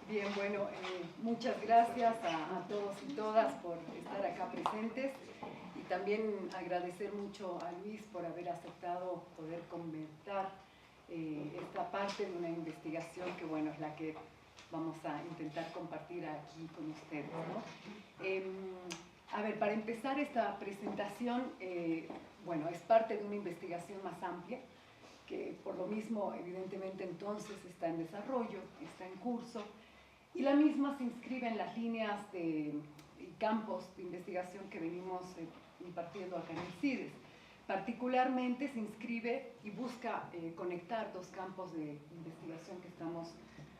Bien, bueno, muchas gracias a todos y todas por estar acá presentes y también agradecer mucho a Luis por haber aceptado poder comentar esta parte de una investigación que, bueno, es la que vamos a intentar compartir aquí con ustedes, ¿no? A ver, para empezar esta presentación, bueno, es parte de una investigación más amplia que por lo mismo, evidentemente, entonces está en desarrollo, está en curso, y la misma se inscribe en las líneas y campos de investigación que venimos impartiendo acá en el CIDES. Particularmente se inscribe y busca conectar dos campos de investigación que estamos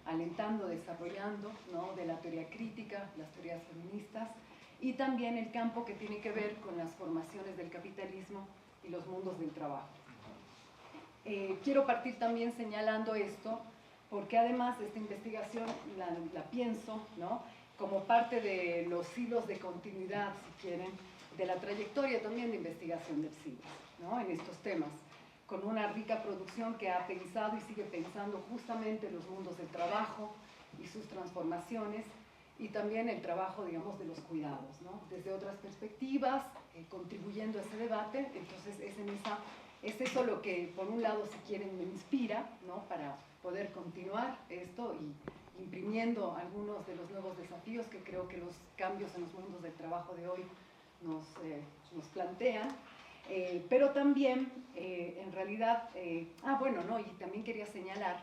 alentando, desarrollando, ¿no? De la teoría crítica, las teorías feministas, y también el campo que tiene que ver con las formaciones del capitalismo y los mundos del trabajo. Quiero partir también señalando esto, porque además esta investigación la pienso, ¿no? Como parte de los hilos de continuidad, si quieren, de la trayectoria también de investigación del CIDES, ¿no? En estos temas, con una rica producción que ha pensado y sigue pensando justamente los mundos del trabajo y sus transformaciones, y también el trabajo, digamos, de los cuidados, ¿no? Desde otras perspectivas, contribuyendo a ese debate. Entonces es eso lo que, por un lado, si quieren, me inspira, ¿no? Para poder continuar esto y imprimiendo algunos de los nuevos desafíos que creo que los cambios en los mundos del trabajo de hoy nos plantean. Pero también, en realidad, bueno, ¿no? Y también quería señalar,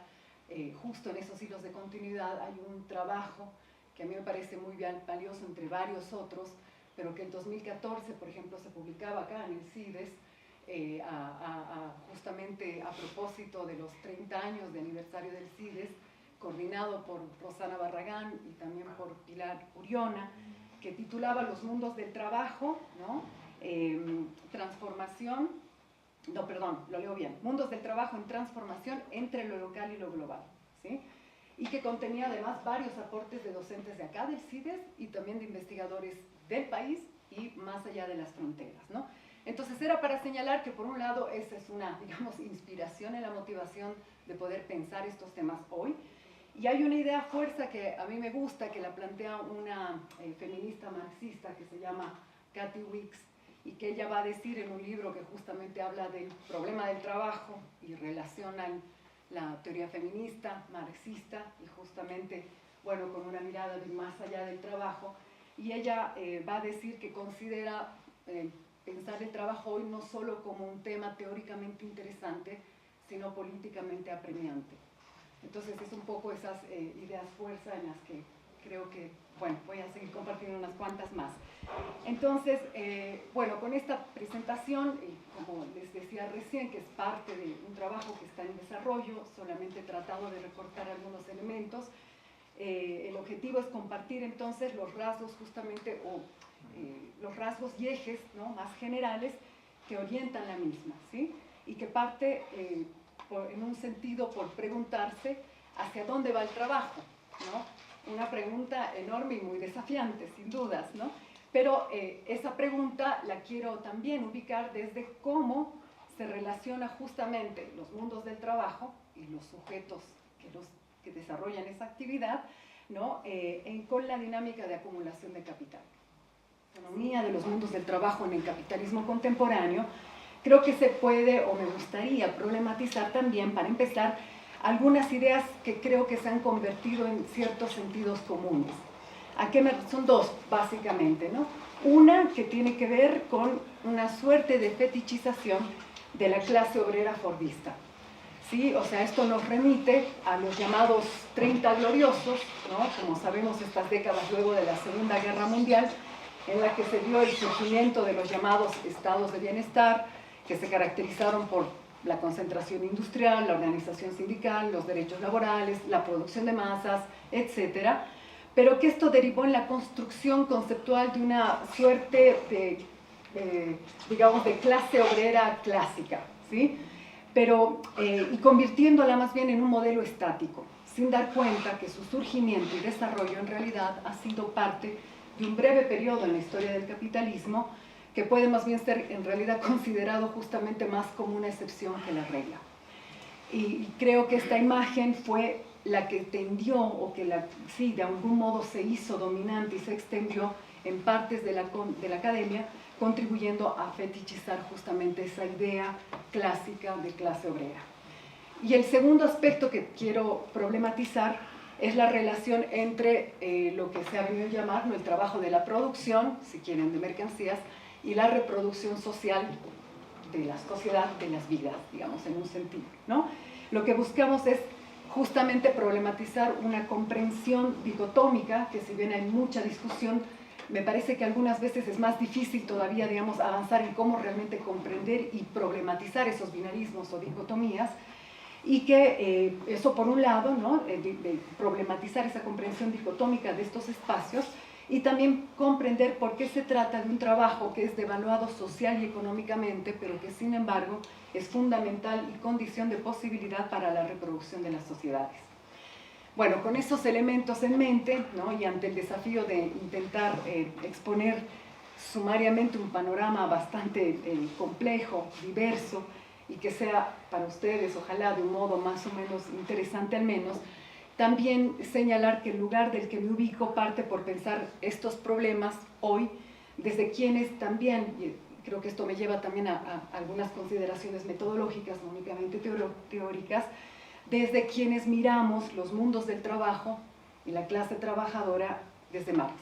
justo en esos hilos de continuidad hay un trabajo que a mí me parece muy valioso entre varios otros, pero que en 2014, por ejemplo, se publicaba acá en el CIDES, justamente a propósito de los 30 años de aniversario del CIDES, coordinado por Rosana Barragán y también por Pilar Uriona, que titulaba Los mundos del trabajo, ¿no? Transformación, no, perdón, lo leo bien, Mundos del trabajo en transformación entre lo local y lo global, ¿sí? Y que contenía además varios aportes de docentes de acá del CIDES y también de investigadores del país y más allá de las fronteras, ¿no? Entonces era para señalar que por un lado esa es una, digamos, inspiración en la motivación de poder pensar estos temas hoy, y hay una idea fuerza que a mí me gusta, que la plantea una feminista marxista que se llama Kathy Wicks, y que ella va a decir en un libro que justamente habla del problema del trabajo y relaciona la teoría feminista, marxista, y justamente, bueno, con una mirada de más allá del trabajo, y ella va a decir que considera pensar el trabajo hoy no solo como un tema teóricamente interesante, sino políticamente apremiante. Entonces es un poco esas ideas fuerza en las que creo que, bueno, voy a seguir compartiendo unas cuantas más. Entonces, bueno, con esta presentación, como les decía recién, que es parte de un trabajo que está en desarrollo, solamente he tratado de recortar algunos elementos. El objetivo es compartir entonces los rasgos justamente, los rasgos y ejes, ¿no? Más generales que orientan la misma, ¿sí? Y que parte en un sentido por preguntarse hacia dónde va el trabajo, ¿no? Una pregunta enorme y muy desafiante, sin dudas, ¿no? Pero esa pregunta la quiero también ubicar desde cómo se relaciona justamente los mundos del trabajo y los sujetos que desarrollan esa actividad, ¿no? Con la dinámica de acumulación de capital. La economía de los mundos del trabajo en el capitalismo contemporáneo, creo que se puede, o me gustaría problematizar también, para empezar, algunas ideas que creo que se han convertido en ciertos sentidos comunes. Son dos, básicamente, ¿no? Una que tiene que ver con una suerte de fetichización de la clase obrera fordista, ¿sí? O sea, esto nos remite a los llamados 30 gloriosos, ¿no? Como sabemos, estas décadas luego de la Segunda Guerra Mundial, en la que se dio el surgimiento de los llamados estados de bienestar, que se caracterizaron por la concentración industrial, la organización sindical, los derechos laborales, la producción de masas, etcétera, pero que esto derivó en la construcción conceptual de una suerte de, digamos, de clase obrera clásica, ¿sí? Pero, y convirtiéndola más bien en un modelo estático, sin dar cuenta que su surgimiento y desarrollo en realidad ha sido parte de un breve periodo en la historia del capitalismo, que puede más bien ser en realidad considerado justamente más como una excepción que la regla. Y creo que esta imagen fue la que tendió, o que sí, de algún modo se hizo dominante y se extendió en partes de la academia, contribuyendo a fetichizar justamente esa idea clásica de clase obrera. Y el segundo aspecto que quiero problematizar es la relación entre lo que se ha venido a llamar, ¿no?, el trabajo de la producción, si quieren, de mercancías, y la reproducción social de la sociedad, de las vidas, digamos, en un sentido, ¿no? Lo que buscamos es justamente problematizar una comprensión dicotómica, que si bien hay mucha discusión, me parece que algunas veces es más difícil todavía, digamos, avanzar en cómo realmente comprender y problematizar esos binarismos o dicotomías, y que eso por un lado, ¿no?, de problematizar esa comprensión dicotómica de estos espacios, y también comprender por qué se trata de un trabajo que es devaluado social y económicamente, pero que sin embargo es fundamental y condición de posibilidad para la reproducción de las sociedades. Bueno, con esos elementos en mente, ¿no?, y ante el desafío de intentar exponer sumariamente un panorama bastante complejo, diverso, y que sea para ustedes, ojalá de un modo más o menos interesante al menos, también señalar que el lugar del que me ubico parte por pensar estos problemas hoy desde quienes también, y creo que esto me lleva también a algunas consideraciones metodológicas, no únicamente teóricas, desde quienes miramos los mundos del trabajo y la clase trabajadora desde Marx,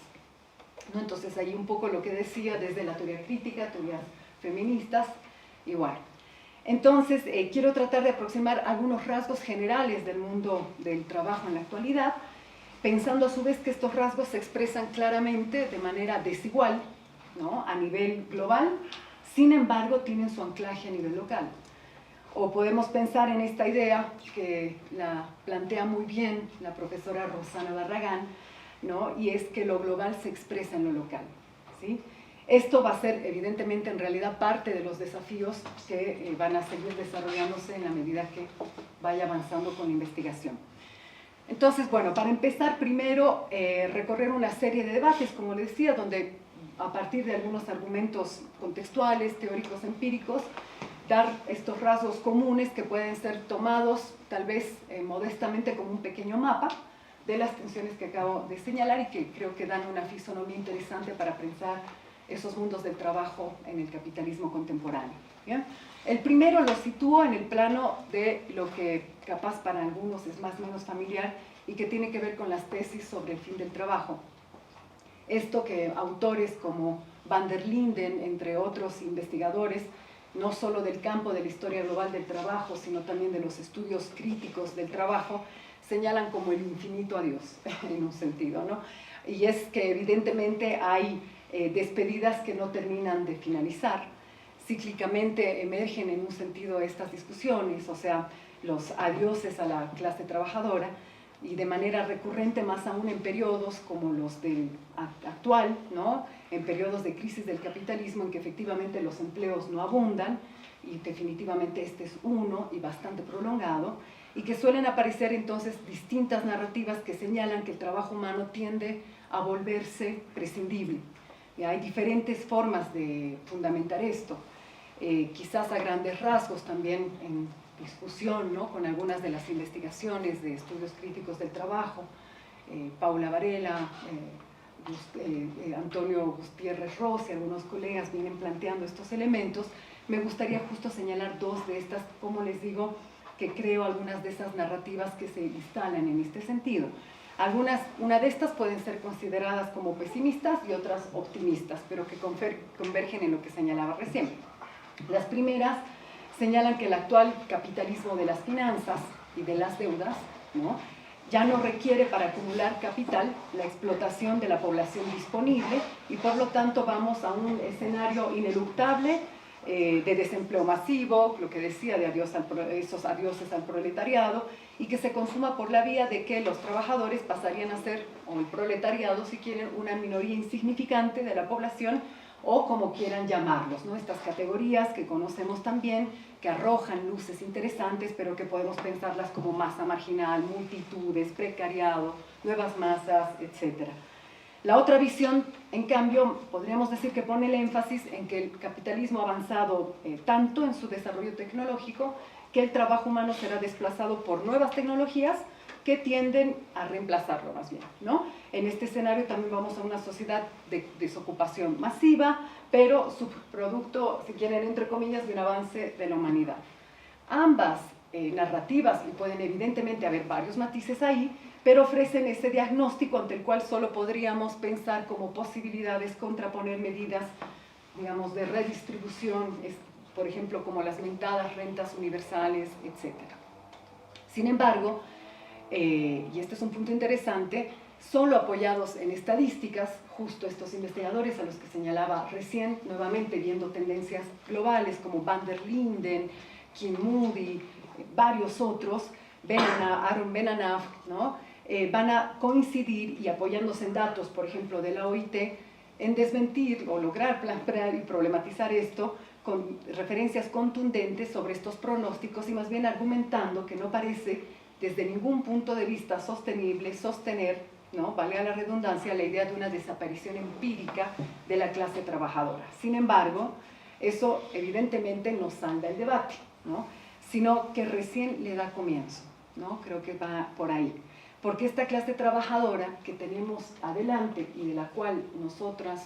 ¿no? Entonces ahí un poco lo que decía desde la teoría crítica, teorías feministas, igual. Entonces, quiero tratar de aproximar algunos rasgos generales del mundo del trabajo en la actualidad, pensando a su vez que estos rasgos se expresan claramente de manera desigual, ¿no?, a nivel global, sin embargo tienen su anclaje a nivel local. O podemos pensar en esta idea que la plantea muy bien la profesora Rosana Barragán, ¿no?, y es que lo global se expresa en lo local, ¿sí? Esto va a ser, evidentemente, en realidad parte de los desafíos que van a seguir desarrollándose en la medida que vaya avanzando con la investigación. Entonces, bueno, para empezar, primero, recorrer una serie de debates, como les decía, donde a partir de algunos argumentos contextuales, teóricos, empíricos, dar estos rasgos comunes que pueden ser tomados, tal vez modestamente, como un pequeño mapa de las tensiones que acabo de señalar y que creo que dan una fisonomía interesante para pensar esos mundos del trabajo en el capitalismo contemporáneo. ¿Bien? El primero lo sitúo en el plano de lo que capaz para algunos es más o menos familiar y que tiene que ver con las tesis sobre el fin del trabajo. Esto que autores como Van der Linden, entre otros investigadores, no solo del campo de la historia global del trabajo, sino también de los estudios críticos del trabajo, señalan como el infinito adiós, en un sentido, ¿no? Y es que evidentemente hay despedidas que no terminan de finalizar. Cíclicamente emergen en un sentido estas discusiones, o sea, los adioses a la clase trabajadora, y de manera recurrente más aún en periodos como los del actual, ¿no?, en periodos de crisis del capitalismo en que efectivamente los empleos no abundan, y definitivamente este es uno y bastante prolongado, y que suelen aparecer entonces distintas narrativas que señalan que el trabajo humano tiende a volverse prescindible. Hay diferentes formas de fundamentar esto, quizás a grandes rasgos también en discusión, ¿no?, con algunas de las investigaciones de estudios críticos del trabajo, Paula Varela, Antonio Gutiérrez Ross y algunos colegas vienen planteando estos elementos. Me gustaría justo señalar dos de estas, como les digo, que creo algunas de esas narrativas que se instalan en este sentido. Una de estas pueden ser consideradas como pesimistas y otras optimistas, pero que convergen en lo que señalaba recién. Las primeras señalan que el actual capitalismo de las finanzas y de las deudas, ¿no?, ya no requiere para acumular capital la explotación de la población disponible y por lo tanto vamos a un escenario ineluctable de desempleo masivo, lo que decía de esos adioses al proletariado, y que se consuma por la vía de que los trabajadores pasarían a ser, o el proletariado si quieren, una minoría insignificante de la población, o como quieran llamarlos, ¿no?, estas categorías que conocemos también, que arrojan luces interesantes, pero que podemos pensarlas como masa marginal, multitudes, precariado, nuevas masas, etc. La otra visión, en cambio, podríamos decir que pone el énfasis en que el capitalismo ha avanzado tanto en su desarrollo tecnológico que el trabajo humano será desplazado por nuevas tecnologías, que tienden a reemplazarlo más bien, ¿no? En este escenario también vamos a una sociedad de desocupación masiva, pero subproducto, si quieren, entre comillas, de un avance de la humanidad. Ambas narrativas, y pueden evidentemente haber varios matices ahí, pero ofrecen ese diagnóstico ante el cual solo podríamos pensar como posibilidades, contraponer medidas, digamos, de redistribución, por ejemplo, como las mentadas rentas universales, etc. Sin embargo, y este es un punto interesante, solo apoyados en estadísticas, justo estos investigadores a los que señalaba recién, nuevamente viendo tendencias globales como Van der Linden, Kim Moody, varios otros, Aaron Benanav, ¿no? Van a coincidir y apoyándose en datos, por ejemplo, de la OIT, en desmentir o lograr plantear y problematizar esto con referencias contundentes sobre estos pronósticos y más bien argumentando que no parece desde ningún punto de vista sostenible sostener, ¿no?, valga la redundancia, la idea de una desaparición empírica de la clase trabajadora. Sin embargo, eso evidentemente no salda el debate, ¿no?, sino que recién le da comienzo, ¿no? Creo que va por ahí. Porque esta clase trabajadora que tenemos adelante y de la cual nosotros,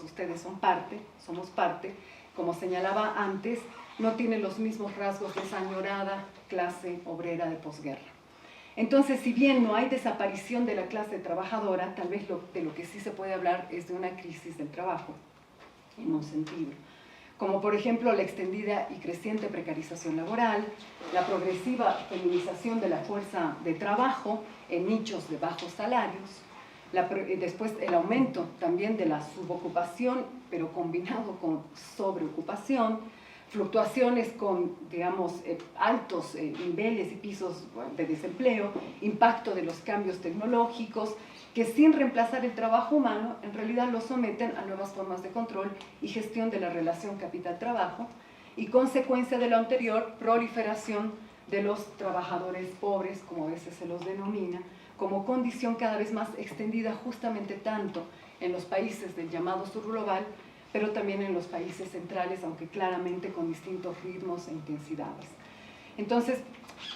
ustedes somos parte, como señalaba antes, no tiene los mismos rasgos de esa añorada clase obrera de posguerra. Entonces, si bien no hay desaparición de la clase trabajadora, tal vez de lo que sí se puede hablar es de una crisis del trabajo, en un sentido. Como por ejemplo la extendida y creciente precarización laboral, la progresiva feminización de la fuerza de trabajo en nichos de bajos salarios, después el aumento también de la subocupación, pero combinado con sobreocupación, fluctuaciones con, digamos, altos niveles y pisos de desempleo, impacto de los cambios tecnológicos, que sin reemplazar el trabajo humano, en realidad lo someten a nuevas formas de control y gestión de la relación capital-trabajo, y consecuencia de lo anterior, proliferación de los trabajadores pobres, como a veces se los denomina, como condición cada vez más extendida justamente tanto en los países del llamado sur global, pero también en los países centrales, aunque claramente con distintos ritmos e intensidades. Entonces,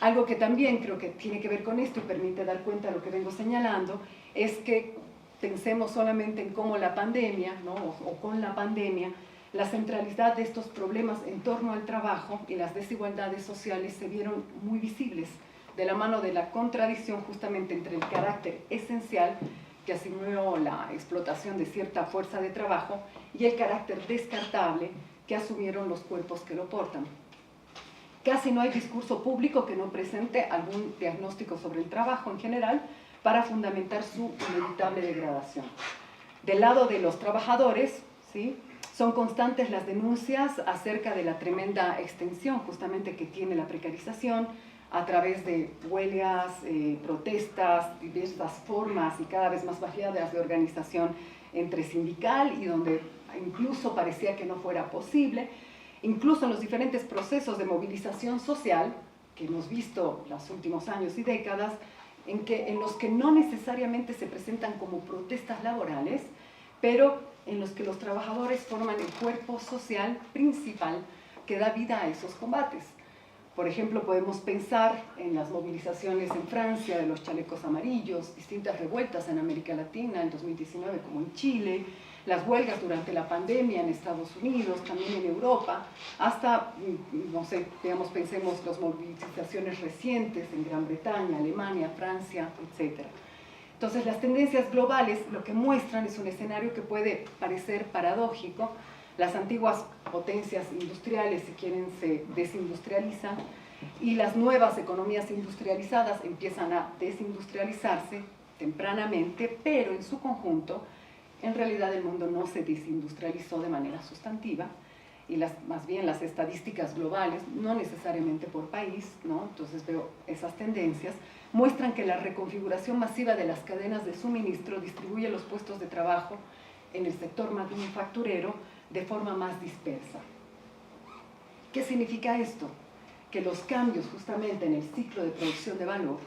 algo que también creo que tiene que ver con esto y permite dar cuenta de lo que vengo señalando, es que pensemos solamente en cómo la pandemia, ¿no?, o con la pandemia, la centralidad de estos problemas en torno al trabajo y las desigualdades sociales se vieron muy visibles, de la mano de la contradicción justamente entre el carácter esencial que asumió la explotación de cierta fuerza de trabajo y el carácter descartable que asumieron los cuerpos que lo portan. Casi no hay discurso público que no presente algún diagnóstico sobre el trabajo en general para fundamentar su inevitable degradación. Del lado de los trabajadores, ¿sí?, son constantes las denuncias acerca de la tremenda extensión justamente que tiene la precarización a través de huelgas, protestas, diversas formas y cada vez más variadas de organización entre sindical y donde incluso parecía que no fuera posible, incluso en los diferentes procesos de movilización social que hemos visto los últimos años y décadas, en los que no necesariamente se presentan como protestas laborales, pero en los que los trabajadores forman el cuerpo social principal que da vida a esos combates. Por ejemplo, podemos pensar en las movilizaciones en Francia de los chalecos amarillos, distintas revueltas en América Latina en 2019 como en Chile, las huelgas durante la pandemia en Estados Unidos, también en Europa, hasta, no sé, digamos, pensemos las movilizaciones recientes en Gran Bretaña, Alemania, Francia, etc. Entonces, las tendencias globales lo que muestran es un escenario que puede parecer paradójico. Las antiguas potencias industriales, si quieren, se desindustrializan y las nuevas economías industrializadas empiezan a desindustrializarse tempranamente, pero en su conjunto, en realidad el mundo no se desindustrializó de manera sustantiva y más bien las estadísticas globales, no necesariamente por país, ¿no?, entonces veo esas tendencias, muestran que la reconfiguración masiva de las cadenas de suministro distribuye los puestos de trabajo en el sector manufacturero de forma más dispersa. ¿Qué significa esto? Que los cambios justamente en el ciclo de producción de valor,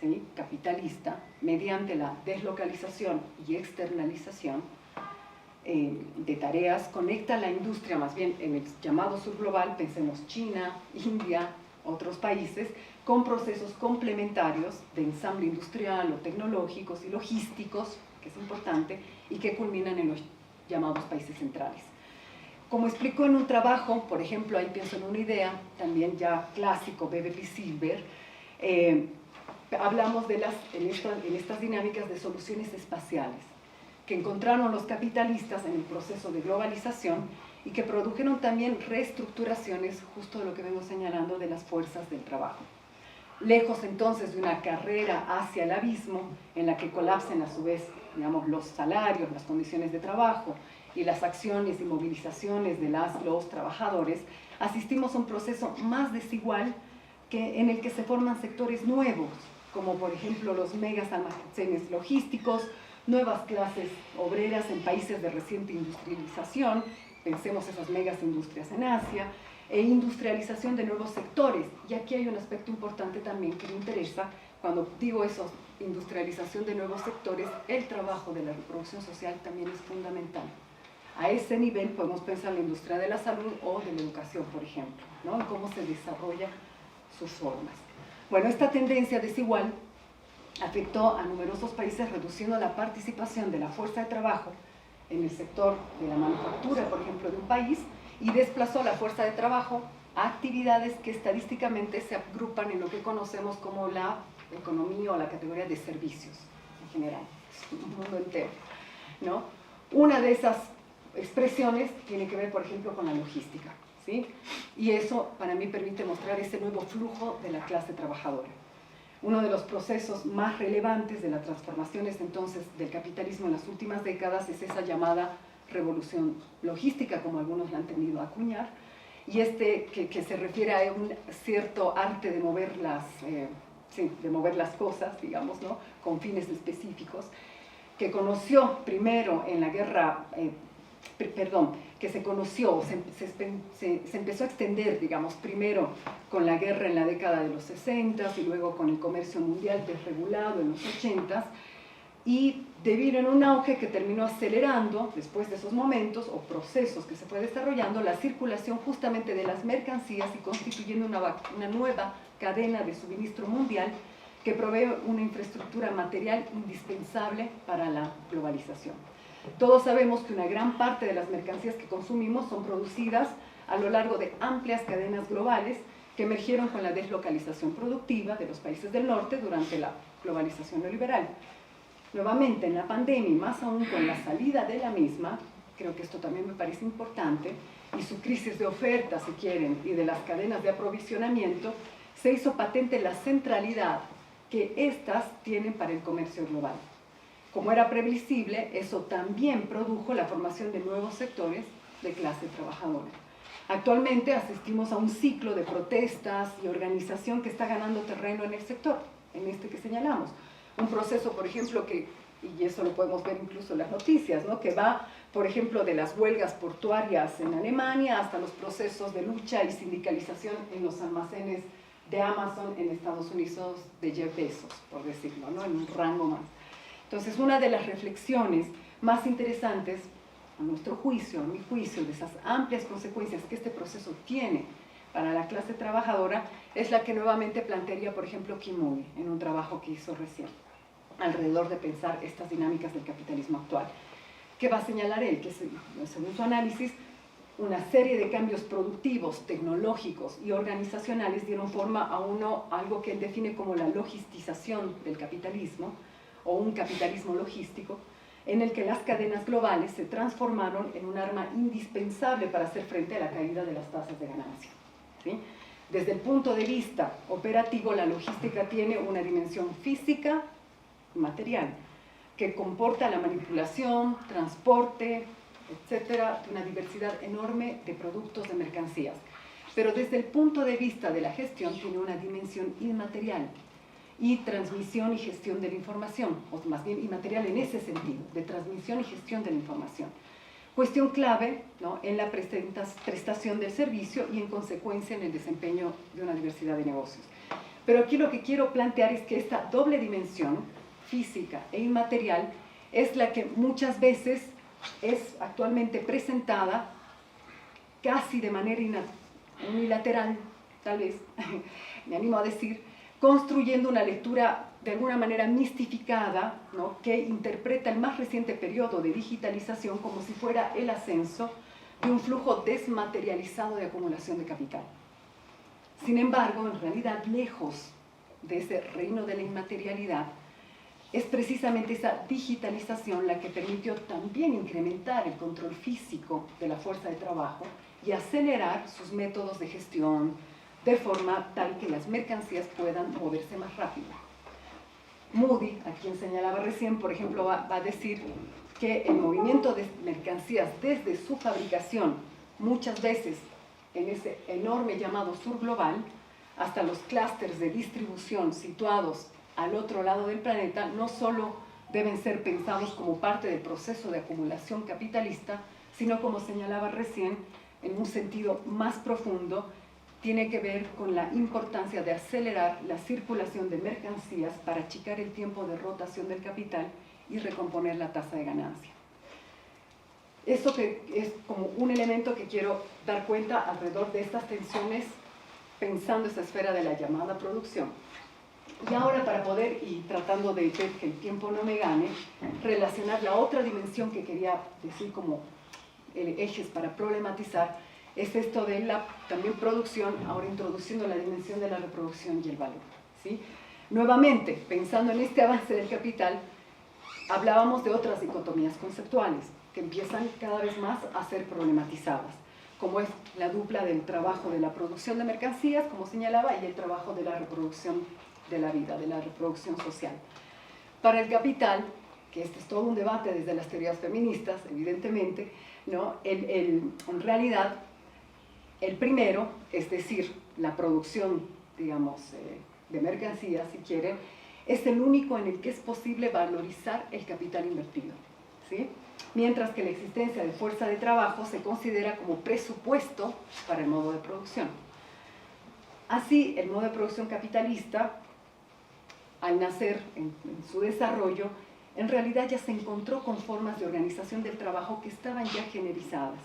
¿sí?, capitalista, mediante la deslocalización y externalización de tareas, conecta la industria, más bien en el llamado sur global, pensemos China, India, otros países, con procesos complementarios de ensamble industrial o tecnológicos y logísticos, que es importante, y que culminan en los llamados países centrales. Como explicó en un trabajo, por ejemplo, ahí pienso en una idea, también ya clásico, Beverly Silver, hablamos en estas dinámicas de soluciones espaciales, que encontraron los capitalistas en el proceso de globalización y que produjeron también reestructuraciones, justo de lo que vengo señalando, de las fuerzas del trabajo. Lejos entonces de una carrera hacia el abismo, en la que colapsen a su vez, digamos, los salarios, las condiciones de trabajo y las acciones y movilizaciones de los trabajadores, asistimos a un proceso más desigual en el que se forman sectores nuevos, como por ejemplo los megas almacenes logísticos, nuevas clases obreras en países de reciente industrialización, pensemos esas megas industrias en Asia, e industrialización de nuevos sectores. Y aquí hay un aspecto importante también que me interesa, cuando digo eso, industrialización de nuevos sectores, el trabajo de la reproducción social también es fundamental. A ese nivel podemos pensar en la industria de la salud o de la educación, por ejemplo, ¿no? En cómo se desarrolla sus formas. Bueno, esta tendencia desigual afectó a numerosos países reduciendo la participación de la fuerza de trabajo en el sector de la manufactura, por ejemplo, de un país, y desplazó la fuerza de trabajo a actividades que estadísticamente se agrupan en lo que conocemos como la economía o la categoría de servicios en general, un mundo entero, ¿no? Una de esas expresiones tiene que ver, por ejemplo, con la logística, ¿sí? Y eso para mí permite mostrar ese nuevo flujo de la clase trabajadora. Uno de los procesos más relevantes de las transformaciones entonces del capitalismo en las últimas décadas es esa llamada revolución logística, como algunos la han tenido a acuñar, y que se refiere a un cierto arte de mover las cosas, digamos, ¿no? Con fines específicos, que conoció primero en la guerra, que se conoció, se empezó a extender, digamos, primero con la guerra en la década de los 60 y luego con el comercio mundial desregulado en los 80, y debido a un auge que terminó acelerando, después de esos momentos o procesos que se fue desarrollando, la circulación justamente de las mercancías y constituyendo una nueva cadena de suministro mundial que provee una infraestructura material indispensable para la globalización. Todos sabemos que una gran parte de las mercancías que consumimos son producidas a lo largo de amplias cadenas globales que emergieron con la deslocalización productiva de los países del norte durante la globalización neoliberal. Nuevamente, en la pandemia, y más aún con la salida de la misma, creo que esto también me parece importante, y su crisis de oferta, si quieren, y de las cadenas de aprovisionamiento, se hizo patente la centralidad que éstas tienen para el comercio global. Como era previsible, eso también produjo la formación de nuevos sectores de clase trabajadora. Actualmente asistimos a un ciclo de protestas y organización que está ganando terreno en el sector, en este que señalamos. Un proceso, por ejemplo, y eso lo podemos ver incluso en las noticias, ¿no? Que va, por ejemplo, de las huelgas portuarias en Alemania hasta los procesos de lucha y sindicalización en los almacenes de Amazon en Estados Unidos de Jeff Bezos, por decirlo, ¿no? En un rango más. Entonces, una de las reflexiones más interesantes, a nuestro juicio, a mi juicio, de esas amplias consecuencias que este proceso tiene para la clase trabajadora, es la que nuevamente plantearía, por ejemplo, Kimui, en un trabajo que hizo recién, alrededor de pensar estas dinámicas del capitalismo actual. ¿Qué va a señalar él? Que según su análisis, una serie de cambios productivos, tecnológicos y organizacionales dieron forma a algo que él define como la logistización del capitalismo, o un capitalismo logístico, en el que las cadenas globales se transformaron en un arma indispensable para hacer frente a la caída de las tasas de ganancia, ¿sí? Desde el punto de vista operativo, la logística tiene una dimensión física y material, que comporta la manipulación, transporte, etcétera, de una diversidad enorme de productos, de mercancías. Pero desde el punto de vista de la gestión tiene una dimensión inmaterial, y transmisión y gestión de la información, o más bien inmaterial en ese sentido, de transmisión y gestión de la información. Cuestión clave, ¿no?, en la prestación del servicio y en consecuencia en el desempeño de una diversidad de negocios. Pero aquí lo que quiero plantear es que esta doble dimensión, física e inmaterial, es la que muchas veces es actualmente presentada casi de manera unilateral, tal vez, me animo a decir, construyendo una lectura de alguna manera mistificada, ¿no?, que interpreta el más reciente periodo de digitalización como si fuera el ascenso de un flujo desmaterializado de acumulación de capital. Sin embargo, en realidad, lejos de ese reino de la inmaterialidad, es precisamente esa digitalización la que permitió también incrementar el control físico de la fuerza de trabajo y acelerar sus métodos de gestión de forma tal que las mercancías puedan moverse más rápido. Moody, a quien señalaba recién, por ejemplo, va a decir que el movimiento de mercancías desde su fabricación, muchas veces en ese enorme llamado sur global, hasta los clústeres de distribución situados al otro lado del planeta, no solo deben ser pensados como parte del proceso de acumulación capitalista, sino, como señalaba recién, en un sentido más profundo, tiene que ver con la importancia de acelerar la circulación de mercancías para achicar el tiempo de rotación del capital y recomponer la tasa de ganancia. Eso que es como un elemento que quiero dar cuenta alrededor de estas tensiones, pensando esa esfera de la llamada producción. Y ahora, para poder, y tratando de ver que el tiempo no me gane, relacionar la otra dimensión que quería decir como ejes para problematizar, es esto de la también producción, ahora introduciendo la dimensión de la reproducción y el valor, ¿sí? Nuevamente, pensando en este avance del capital, hablábamos de otras dicotomías conceptuales que empiezan cada vez más a ser problematizadas, como es la dupla del trabajo de la producción de mercancías, como señalaba, y el trabajo de la reproducción de la vida, de la reproducción social. Para el capital, que este es todo un debate desde las teorías feministas, evidentemente, ¿no?, en realidad, el primero, es decir, la producción, digamos, de mercancías, si quieren, es el único en el que es posible valorizar el capital invertido, ¿sí? Mientras que la existencia de fuerza de trabajo se considera como presupuesto para el modo de producción. Así, el modo de producción capitalista, al nacer en su desarrollo, en realidad ya se encontró con formas de organización del trabajo que estaban ya generizadas,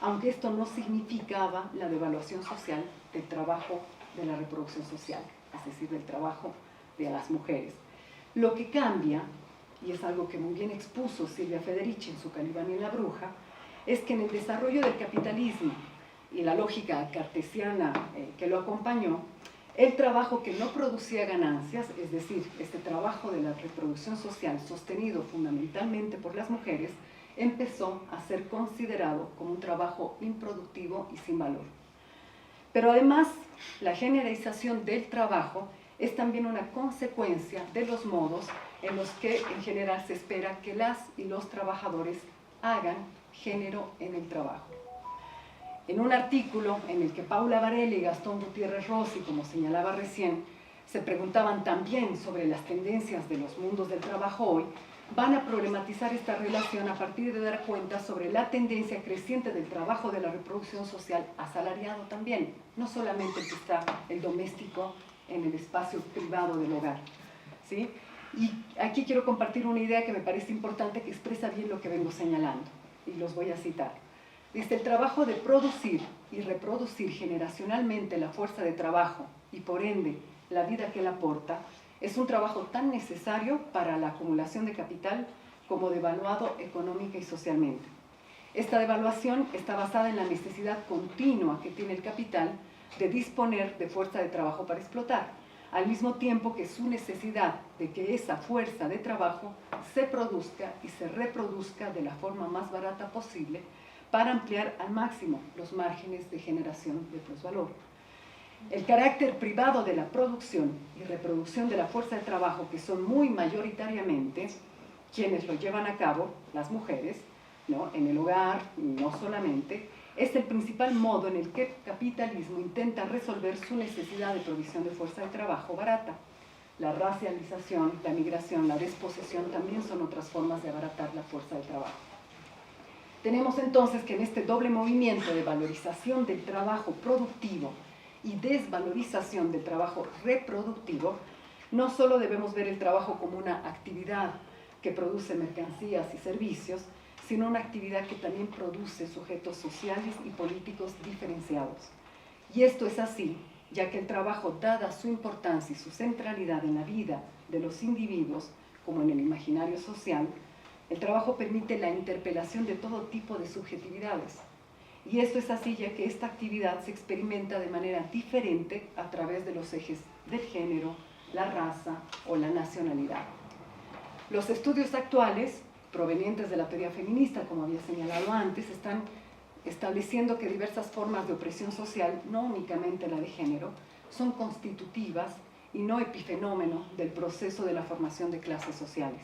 aunque esto no significaba la devaluación social del trabajo de la reproducción social, es decir, del trabajo de las mujeres. Lo que cambia, y es algo que muy bien expuso Silvia Federici en su Calibán y la bruja, es que en el desarrollo del capitalismo y la lógica cartesiana que lo acompañó, el trabajo que no producía ganancias, es decir, este trabajo de la reproducción social sostenido fundamentalmente por las mujeres, empezó a ser considerado como un trabajo improductivo y sin valor. Pero además, la generalización del trabajo es también una consecuencia de los modos en los que en general se espera que las y los trabajadores hagan género en el trabajo. En un artículo en el que Paula Varela y Gastón Gutiérrez Rossi, como señalaba recién, se preguntaban también sobre las tendencias de los mundos del trabajo hoy, van a problematizar esta relación a partir de dar cuenta sobre la tendencia creciente del trabajo de la reproducción social asalariado también, no solamente el que está el doméstico en el espacio privado del hogar, ¿sí? Y aquí quiero compartir una idea que me parece importante, que expresa bien lo que vengo señalando, y los voy a citar. Dice: el trabajo de producir y reproducir generacionalmente la fuerza de trabajo y por ende la vida que la aporta, es un trabajo tan necesario para la acumulación de capital como devaluado económica y socialmente. Esta devaluación está basada en la necesidad continua que tiene el capital de disponer de fuerza de trabajo para explotar, al mismo tiempo que su necesidad de que esa fuerza de trabajo se produzca y se reproduzca de la forma más barata posible para ampliar al máximo los márgenes de generación de plusvalor. El carácter privado de la producción y reproducción de la fuerza de trabajo, que son muy mayoritariamente quienes lo llevan a cabo, las mujeres, ¿no?, en el hogar, no solamente, es el principal modo en el que el capitalismo intenta resolver su necesidad de provisión de fuerza de trabajo barata. La racialización, la migración, la desposesión también son otras formas de abaratar la fuerza de trabajo. Tenemos entonces que en este doble movimiento de valorización del trabajo productivo y desvalorización del trabajo reproductivo, no solo debemos ver el trabajo como una actividad que produce mercancías y servicios, sino una actividad que también produce sujetos sociales y políticos diferenciados. Y esto es así ya que el trabajo, dada su importancia y su centralidad en la vida de los individuos, como en el imaginario social, el trabajo permite la interpelación de todo tipo de subjetividades. Y esto es así ya que esta actividad se experimenta de manera diferente a través de los ejes del género, la raza o la nacionalidad. Los estudios actuales, provenientes de la teoría feminista, como había señalado antes, están estableciendo que diversas formas de opresión social, no únicamente la de género, son constitutivas y no epifenómeno del proceso de la formación de clases sociales.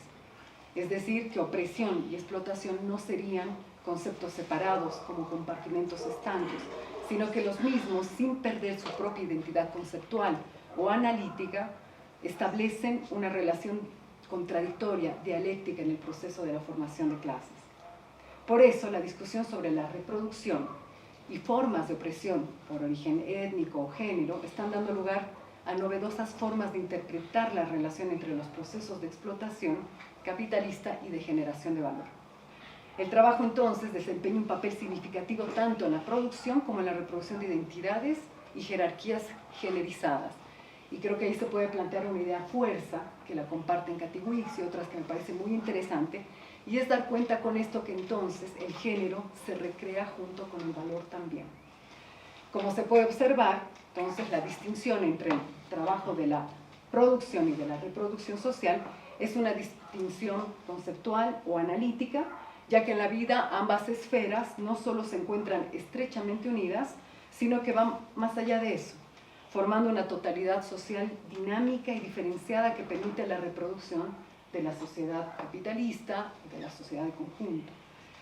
Es decir, que opresión y explotación no serían conceptos separados como compartimentos estanques, sino que los mismos, sin perder su propia identidad conceptual o analítica, establecen una relación contradictoria, dialéctica en el proceso de la formación de clases. Por eso, la discusión sobre la reproducción y formas de opresión por origen étnico o género están dando lugar a novedosas formas de interpretar la relación entre los procesos de explotación capitalista y de generación de valor. El trabajo, entonces, desempeña un papel significativo tanto en la producción como en la reproducción de identidades y jerarquías generizadas. Y creo que ahí se puede plantear una idea fuerza, que la comparten Cathy Weeks y otras que me parece muy interesante, y es dar cuenta con esto que entonces el género se recrea junto con el valor también. Como se puede observar, entonces la distinción entre el trabajo de la producción y de la reproducción social es una distinción conceptual o analítica, ya que en la vida ambas esferas no solo se encuentran estrechamente unidas, sino que van más allá de eso, formando una totalidad social dinámica y diferenciada que permite la reproducción de la sociedad capitalista y de la sociedad de conjunto.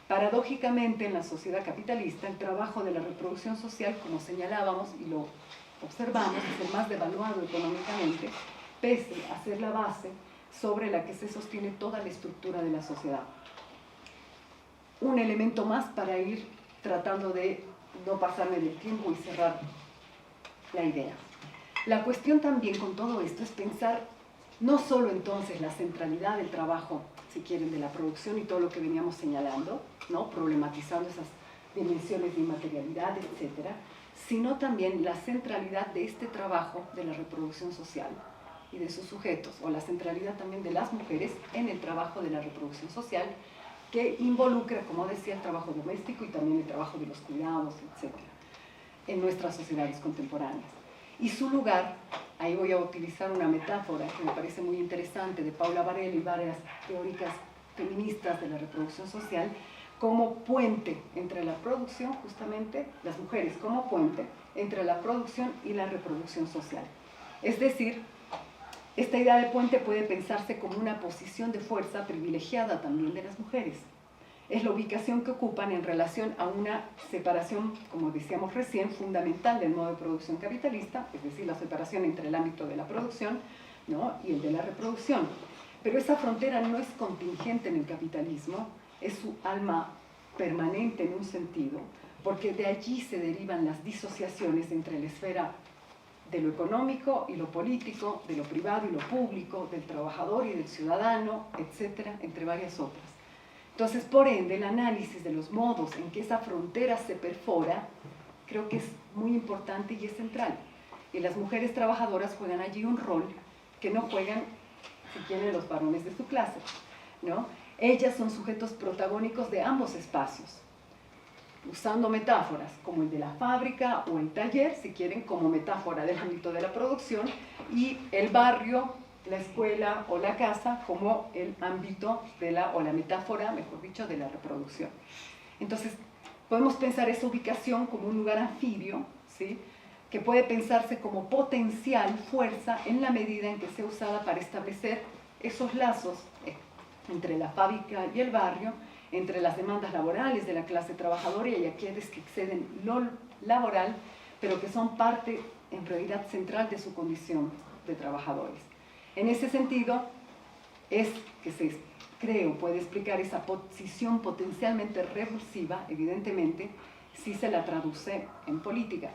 Paradójicamente, en la sociedad capitalista, el trabajo de la reproducción social, como señalábamos y lo observamos, es el más devaluado económicamente, pese a ser la base sobre la que se sostiene toda la estructura de la sociedad. Un elemento más para ir tratando de no pasarme del tiempo y cerrar la idea. La cuestión también con todo esto es pensar no solo entonces la centralidad del trabajo, si quieren, de la producción y todo lo que veníamos señalando, ¿no? Problematizando esas dimensiones de inmaterialidad, etcétera, sino también la centralidad de este trabajo de la reproducción social y de sus sujetos, o la centralidad también de las mujeres en el trabajo de la reproducción social, que involucra, como decía, el trabajo doméstico y también el trabajo de los cuidados, etcétera, en nuestras sociedades contemporáneas. Y su lugar, ahí voy a utilizar una metáfora que me parece muy interesante de Paula Varela y varias teóricas feministas de la reproducción social, como puente entre la producción, justamente, las mujeres como puente entre la producción y la reproducción social. Es decir, esta idea de puente puede pensarse como una posición de fuerza privilegiada también de las mujeres. Es la ubicación que ocupan en relación a una separación, como decíamos recién, fundamental del modo de producción capitalista, es decir, la separación entre el ámbito de la producción, ¿no?, y el de la reproducción. Pero esa frontera no es contingente en el capitalismo, es su alma permanente en un sentido, porque de allí se derivan las disociaciones entre la esfera de lo económico y lo político, de lo privado y lo público, del trabajador y del ciudadano, etcétera, entre varias otras. Entonces, por ende, el análisis de los modos en que esa frontera se perfora, creo que es muy importante y es central. Y las mujeres trabajadoras juegan allí un rol que no juegan, si quieren, los varones de su clase, ¿no? Ellas son sujetos protagónicos de ambos espacios, usando metáforas como el de la fábrica o el taller, si quieren, como metáfora del ámbito de la producción, y el barrio, la escuela o la casa como el ámbito de o la metáfora, mejor dicho, de la reproducción. Entonces, podemos pensar esa ubicación como un lugar anfibio, ¿sí?, que puede pensarse como potencial fuerza en la medida en que sea usada para establecer esos lazos entre la fábrica y el barrio, entre las demandas laborales de la clase trabajadora y aquellas que exceden lo laboral, pero que son parte, en realidad, central de su condición de trabajadores. En ese sentido, es que creo, puede explicar esa posición potencialmente revulsiva, evidentemente, si se la traduce en política.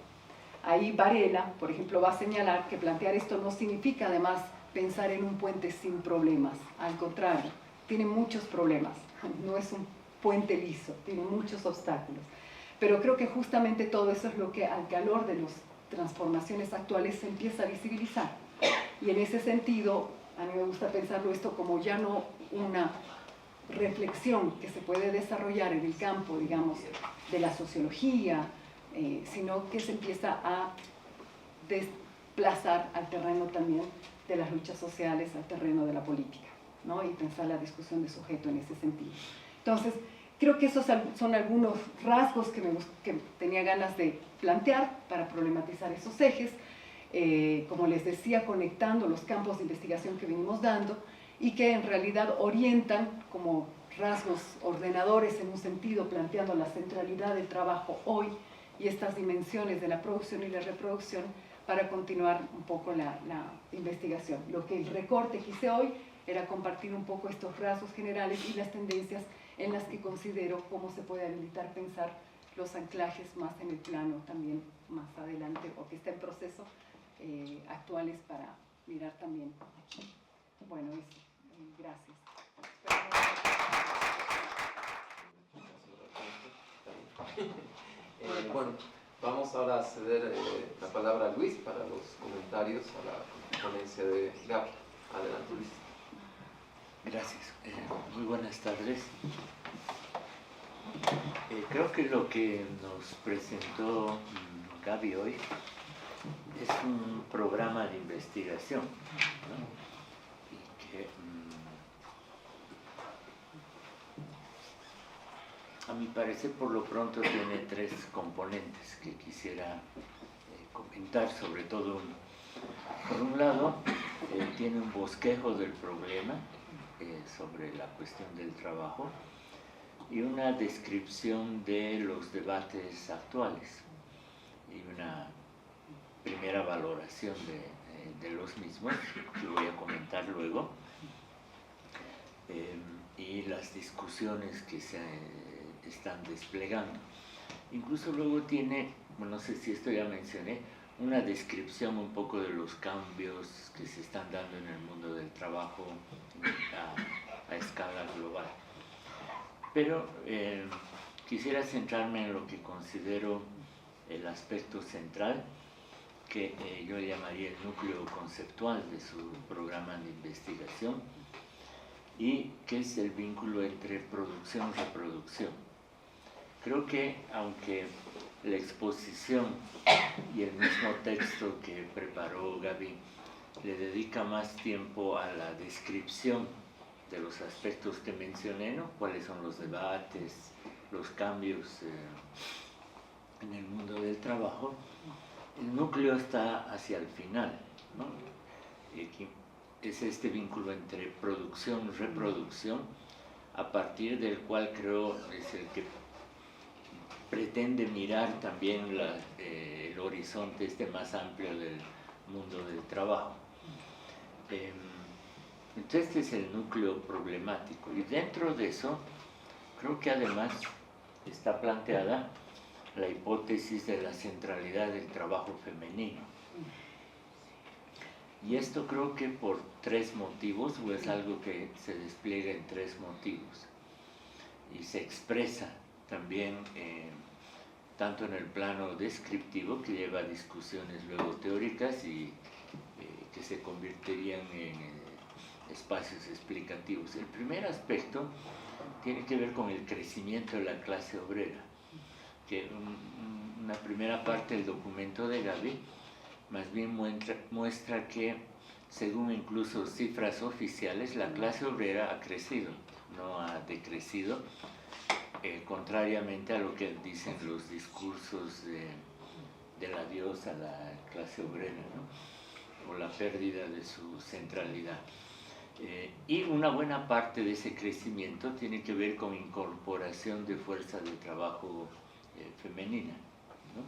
Ahí Varela, por ejemplo, va a señalar que plantear esto no significa, además, pensar en un puente sin problemas. Al contrario, tiene muchos problemas. No es un puente liso, tiene muchos obstáculos. Pero creo que justamente todo eso es lo que, al calor de los transformaciones actuales se empieza a visibilizar. Y en ese sentido, a mí me gusta pensarlo esto como ya no una reflexión que se puede desarrollar en el campo, digamos, de la sociología, sino que se empieza a desplazar al terreno también de las luchas sociales, al terreno de la política, ¿no? Y pensar la discusión de sujeto en ese sentido. Entonces, creo que esos son algunos rasgos que tenía ganas de plantear para problematizar esos ejes, como les decía, conectando los campos de investigación que venimos dando y que en realidad orientan como rasgos ordenadores en un sentido, planteando la centralidad del trabajo hoy y estas dimensiones de la producción y la reproducción para continuar un poco la investigación. Lo que el recorte que hice hoy era compartir un poco estos rasgos generales y las tendencias en las que considero cómo se puede habilitar pensar los anclajes más en el plano también más adelante o que está en proceso actuales para mirar también aquí. Bueno, eso. Gracias. Bueno, vamos ahora a ceder la palabra a Luis para los comentarios a la ponencia de Gaby. Adelante, Luis. Gracias. Muy buenas tardes. Creo que lo que nos presentó Gaby hoy es un programa de investigación, ¿no? Y que a mi parecer por lo pronto tiene tres componentes que quisiera comentar, sobre todo por un lado tiene un bosquejo del problema sobre la cuestión del trabajo y una descripción de los debates actuales y una primera valoración de los mismos, que voy a comentar luego, y las discusiones que se están desplegando. Incluso luego tiene, no sé si esto ya mencioné, una descripción un poco de los cambios que se están dando en el mundo del trabajo a escala global. Pero quisiera centrarme en lo que considero el aspecto central, que yo llamaría el núcleo conceptual de su programa de investigación, y que es el vínculo entre producción y reproducción. Creo que aunque la exposición y el mismo texto que preparó Gaby le dedica más tiempo a la descripción de los aspectos que mencioné, ¿no? Cuáles son los debates, los cambios en el mundo del trabajo, el núcleo está hacia el final, ¿no? Es este vínculo entre producción y reproducción, a partir del cual creo es el que pretende mirar también el horizonte más amplio del mundo del trabajo. Entonces este es el núcleo problemático, y dentro de eso creo que además está planteada la hipótesis de la centralidad del trabajo femenino. Y esto creo que por tres motivos, o es algo que se despliega en tres motivos, y se expresa también tanto en el plano descriptivo, que lleva a discusiones luego teóricas y que se convertirían en espacios explicativos. El primer aspecto tiene que ver con el crecimiento de la clase obrera, que una primera parte del documento de Gaby más bien muestra que, según incluso cifras oficiales, la clase obrera ha crecido, no ha decrecido, contrariamente a lo que dicen los discursos del adiós a la clase obrera, ¿no? O la pérdida de su centralidad. Y una buena parte de ese crecimiento tiene que ver con incorporación de fuerza de trabajo femenina, ¿no?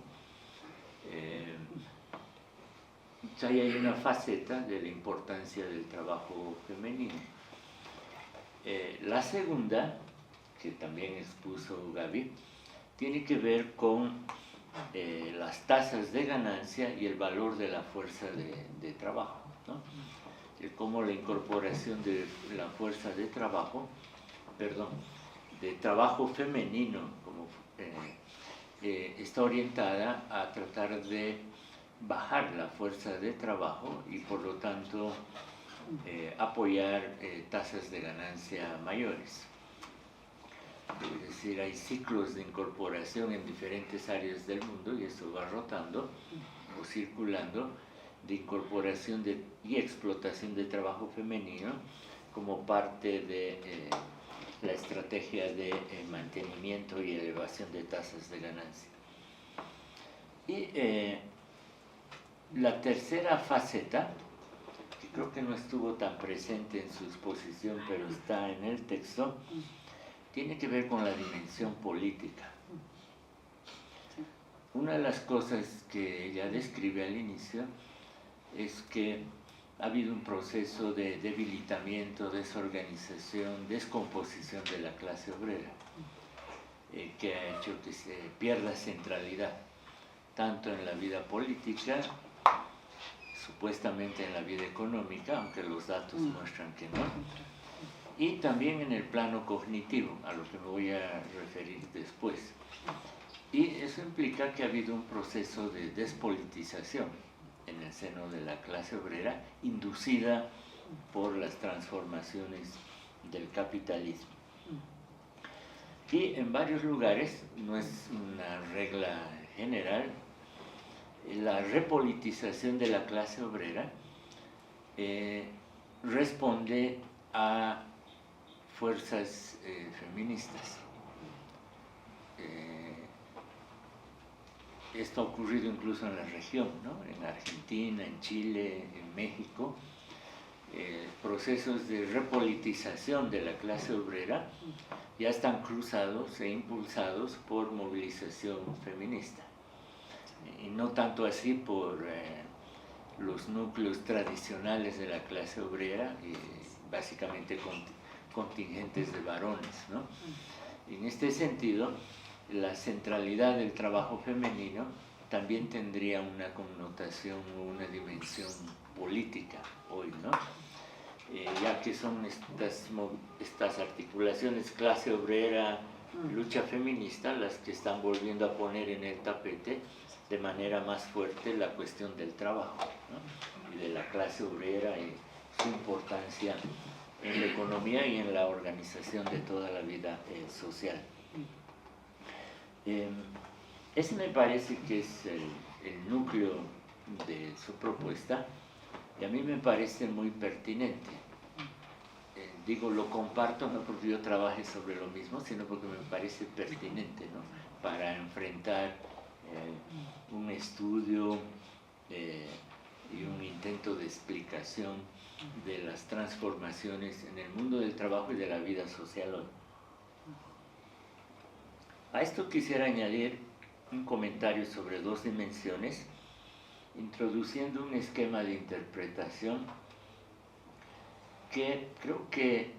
Ahí hay una faceta de la importancia del trabajo femenino. La segunda, que también expuso Gaby, tiene que ver con las tasas de ganancia y el valor de la fuerza de trabajo, ¿no? Cómo la incorporación de la fuerza de trabajo, de trabajo femenino, está orientada a tratar de bajar la fuerza de trabajo y por lo tanto apoyar tasas de ganancia mayores. Es decir, hay ciclos de incorporación en diferentes áreas del mundo y eso va rotando o circulando, de incorporación y explotación de trabajo femenino como parte de la estrategia de mantenimiento y elevación de tasas de ganancia. Y la tercera faceta, que creo que no estuvo tan presente en su exposición, pero está en el texto, tiene que ver con la dimensión política. Una de las cosas que ella describe al inicio es que ha habido un proceso de debilitamiento, desorganización, descomposición de la clase obrera, que ha hecho que se pierda centralidad, tanto en la vida política, supuestamente en la vida económica, aunque los datos muestran que no, y también en el plano cognitivo, a lo que me voy a referir después. Y eso implica que ha habido un proceso de despolitización en el seno de la clase obrera, inducida por las transformaciones del capitalismo. Y en varios lugares, no es una regla general, la repolitización de la clase obrera responde a fuerzas feministas. Esto ha ocurrido incluso en la región, ¿no? En Argentina, en Chile, en México. Procesos de repolitización de la clase obrera ya están cruzados e impulsados por movilización feminista. Y no tanto así por los núcleos tradicionales de la clase obrera, básicamente contingentes de varones, ¿no? En este sentido, la centralidad del trabajo femenino también tendría una connotación o una dimensión política hoy, ¿no? Ya que son estas articulaciones clase obrera, lucha feminista, las que están volviendo a poner en el tapete de manera más fuerte la cuestión del trabajo, ¿no? Y de la clase obrera y su importancia en la economía y en la organización de toda la vida social. Ese me parece que es el núcleo de su propuesta y a mí me parece muy pertinente. Digo, lo comparto no porque yo trabaje sobre lo mismo, sino porque me parece pertinente, ¿no? Para enfrentar un estudio y un intento de explicación de las transformaciones en el mundo del trabajo y de la vida social hoy. A esto quisiera añadir un comentario sobre dos dimensiones, introduciendo un esquema de interpretación que creo que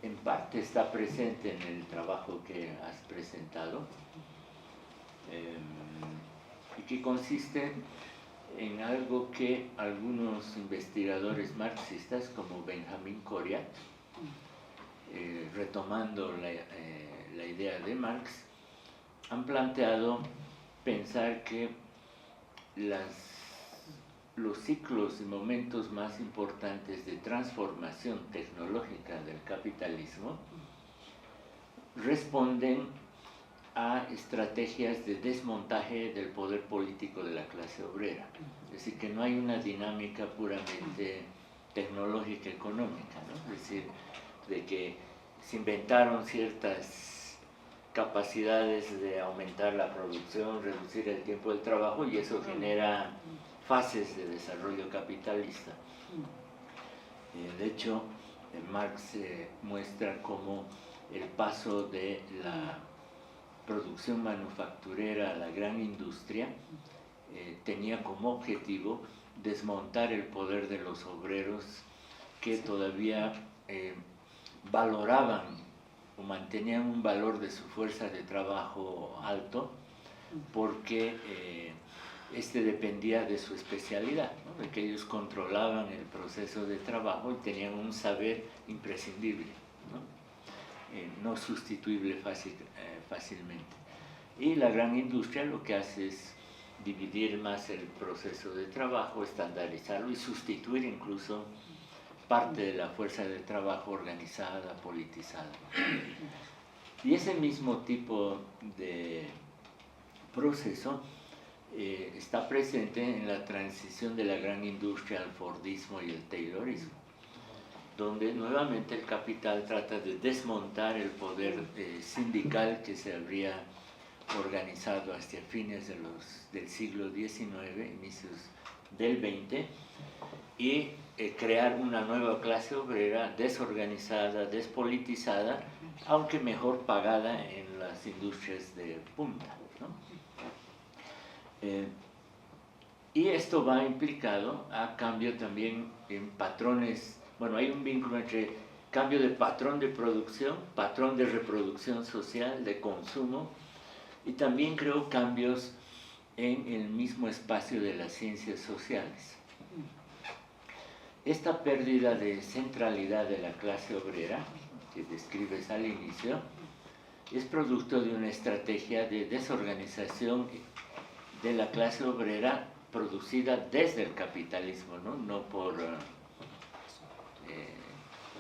en parte está presente en el trabajo que has presentado y que consiste en algo que algunos investigadores marxistas como Benjamin Coria, retomando la idea de Marx, han planteado pensar que los ciclos y momentos más importantes de transformación tecnológica del capitalismo responden a estrategias de desmontaje del poder político de la clase obrera. Es decir, que no hay una dinámica puramente tecnológica económica, ¿no? Es decir, de que se inventaron ciertas capacidades de aumentar la producción, reducir el tiempo del trabajo y eso genera fases de desarrollo capitalista. De hecho, Marx muestra cómo el paso de la producción manufacturera a la gran industria tenía como objetivo desmontar el poder de los obreros que todavía valoraban o mantenían un valor de su fuerza de trabajo alto porque este dependía de su especialidad, ¿no? De que ellos controlaban el proceso de trabajo y tenían un saber imprescindible, no sustituible fácilmente. Y la gran industria lo que hace es dividir más el proceso de trabajo, estandarizarlo y sustituir incluso parte de la fuerza de trabajo organizada, politizada. Y ese mismo tipo de proceso está presente en la transición de la gran industria al Fordismo y el Taylorismo, donde nuevamente el capital trata de desmontar el poder sindical que se habría organizado hasta fines del siglo XIX, inicios del XX, y crear una nueva clase obrera desorganizada, despolitizada, aunque mejor pagada en las industrias de punta, ¿no? Y esto va implicado a cambio también en patrones. Bueno, hay un vínculo entre cambio de patrón de producción, patrón de reproducción social, de consumo, y también creo cambios en el mismo espacio de las ciencias sociales. Esta pérdida de centralidad de la clase obrera, que describes al inicio, es producto de una estrategia de desorganización de la clase obrera producida desde el capitalismo, no por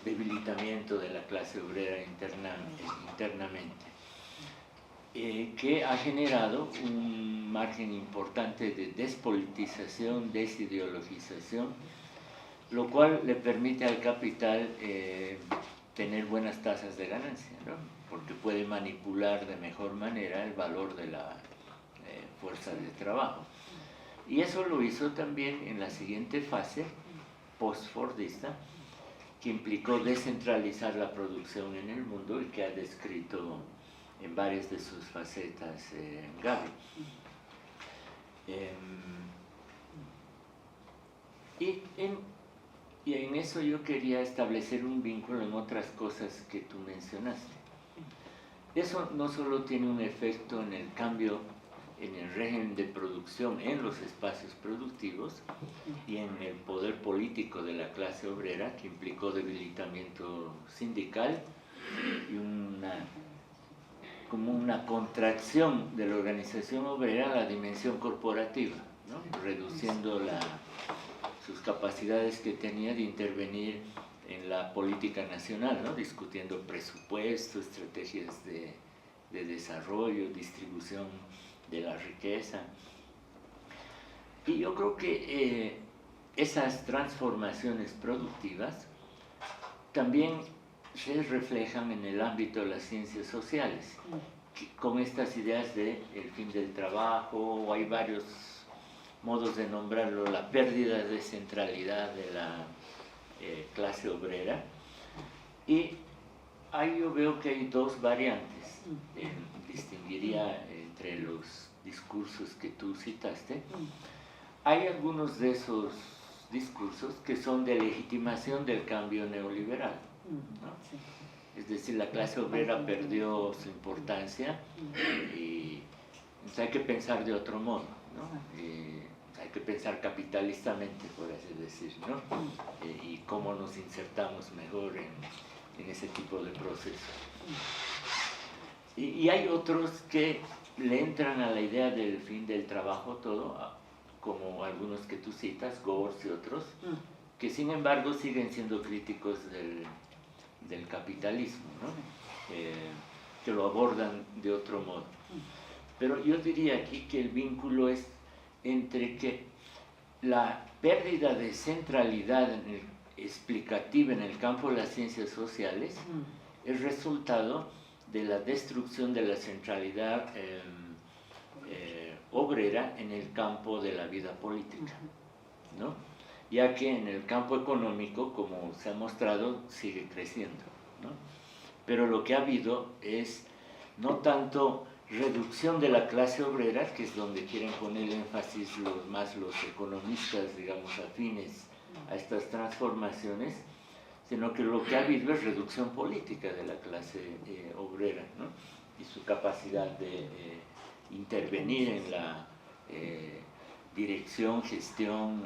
debilitamiento de la clase obrera internamente, que ha generado un margen importante de despolitización, desideologización, lo cual le permite al capital tener buenas tasas de ganancia, ¿no? Porque puede manipular de mejor manera el valor de la fuerza de trabajo. Y eso lo hizo también en la siguiente fase, post-fordista, que implicó descentralizar la producción en el mundo y que ha descrito en varias de sus facetas Gaby. Y en eso yo quería establecer un vínculo en otras cosas que tú mencionaste. Eso no solo tiene un efecto en el cambio en el régimen de producción, en los espacios productivos y en el poder político de la clase obrera, que implicó debilitamiento sindical y como una contracción de la organización obrera a la dimensión corporativa, ¿no? Reduciendo sus capacidades que tenía de intervenir en la política nacional, ¿no? Discutiendo presupuesto, estrategias de desarrollo, distribución de la riqueza. Y yo creo que esas transformaciones productivas también se reflejan en el ámbito de las ciencias sociales, con estas ideas de el fin del trabajo, o hay varios modos de nombrarlo, la pérdida de centralidad de la clase obrera. Y ahí yo veo que hay dos variantes. Distinguiría entre los discursos que tú citaste. Hay algunos de esos discursos que son de legitimación del cambio neoliberal, ¿no? Es decir, la clase obrera perdió su importancia y entonces hay que pensar de otro modo, ¿no? Hay que pensar capitalistamente, por así decir, ¿no? Y cómo nos insertamos mejor en ese tipo de procesos. Y hay otros que le entran a la idea del fin del trabajo todo, como algunos que tú citas, Gors y otros, que sin embargo siguen siendo críticos del capitalismo, ¿no? Que lo abordan de otro modo. Pero yo diría aquí que el vínculo es entre que la pérdida de centralidad explicativa en el campo de las ciencias sociales es resultado de la destrucción de la centralidad obrera en el campo de la vida política, ¿no? Ya que en el campo económico, como se ha mostrado, sigue creciendo, ¿no? Pero lo que ha habido es no tanto reducción de la clase obrera, que es donde quieren poner énfasis los economistas, digamos, afines a estas transformaciones, sino que lo que ha habido es reducción política de la clase obrera, ¿no? Y su capacidad de intervenir en la dirección, gestión,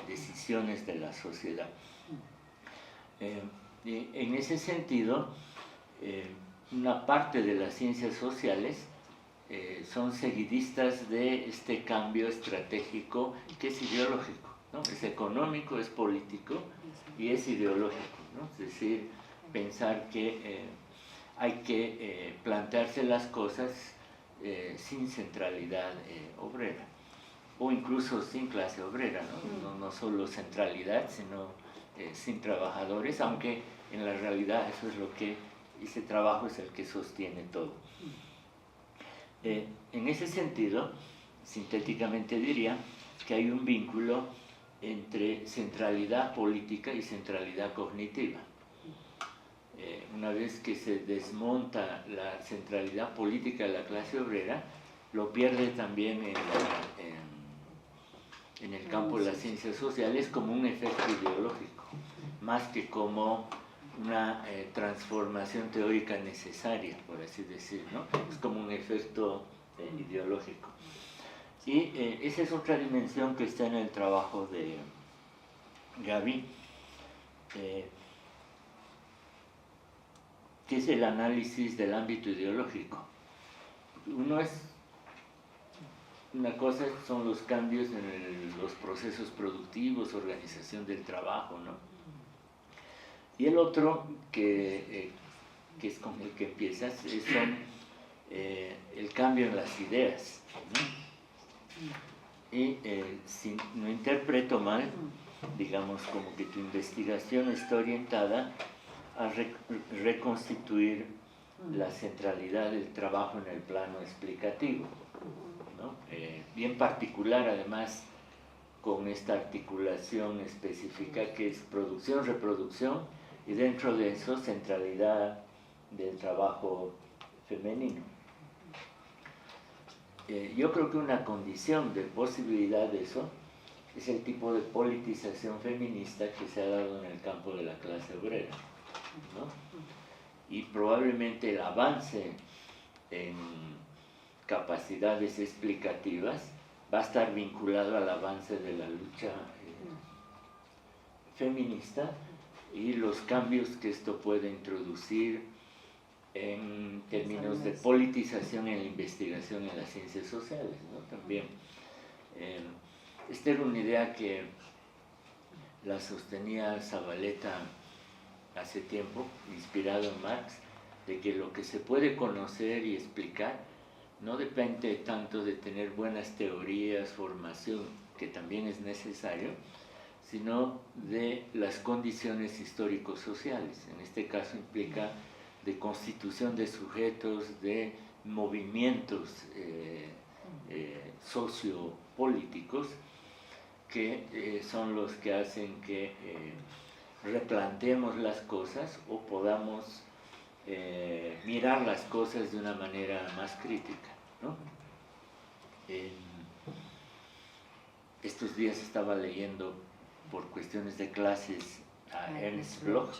decisiones de la sociedad. En ese sentido, una parte de las ciencias sociales son seguidistas de este cambio estratégico que es ideológico, ¿no? Es económico, es político y es ideológico, ¿no? Es decir, pensar que hay que plantearse las cosas sin centralidad obrera, o incluso sin clase obrera, ¿no? No solo centralidad, sino sin trabajadores, aunque en la realidad eso es lo que, ese trabajo es el que sostiene todo. En ese sentido, sintéticamente diría que hay un vínculo entre centralidad política y centralidad cognitiva. Una vez que se desmonta la centralidad política de la clase obrera, lo pierde también en el campo de las ciencias sociales como un efecto ideológico, más que como una transformación teórica necesaria, por así decir, ¿no? Es como un efecto ideológico. Y esa es otra dimensión que está en el trabajo de Gaby, que es el análisis del ámbito ideológico. Una cosa son los cambios en los procesos productivos, organización del trabajo, ¿no? Y el otro, que es con el que empiezas, son el cambio en las ideas, ¿no? Y si no interpreto mal, digamos como que tu investigación está orientada a reconstituir la centralidad del trabajo en el plano explicativo, ¿no? Bien particular además con esta articulación específica que es producción, reproducción, y dentro de eso centralidad del trabajo femenino. Yo creo que una condición de posibilidad de eso es el tipo de politización feminista que se ha dado en el campo de la clase obrera, ¿no? Y probablemente el avance en capacidades explicativas va a estar vinculado al avance de la lucha feminista y los cambios que esto puede introducir en términos de politización en la investigación en las ciencias sociales, ¿no? También esta era una idea que la sostenía Zavaleta hace tiempo, inspirado en Marx, de que lo que se puede conocer y explicar no depende tanto de tener buenas teorías, formación, que también es necesario, sino de las condiciones histórico-sociales. En este caso implica de constitución de sujetos, de movimientos sociopolíticos que son los que hacen que replanteemos las cosas o podamos mirar las cosas de una manera más crítica, ¿no? Estos días estaba leyendo por cuestiones de clases a Ernst Bloch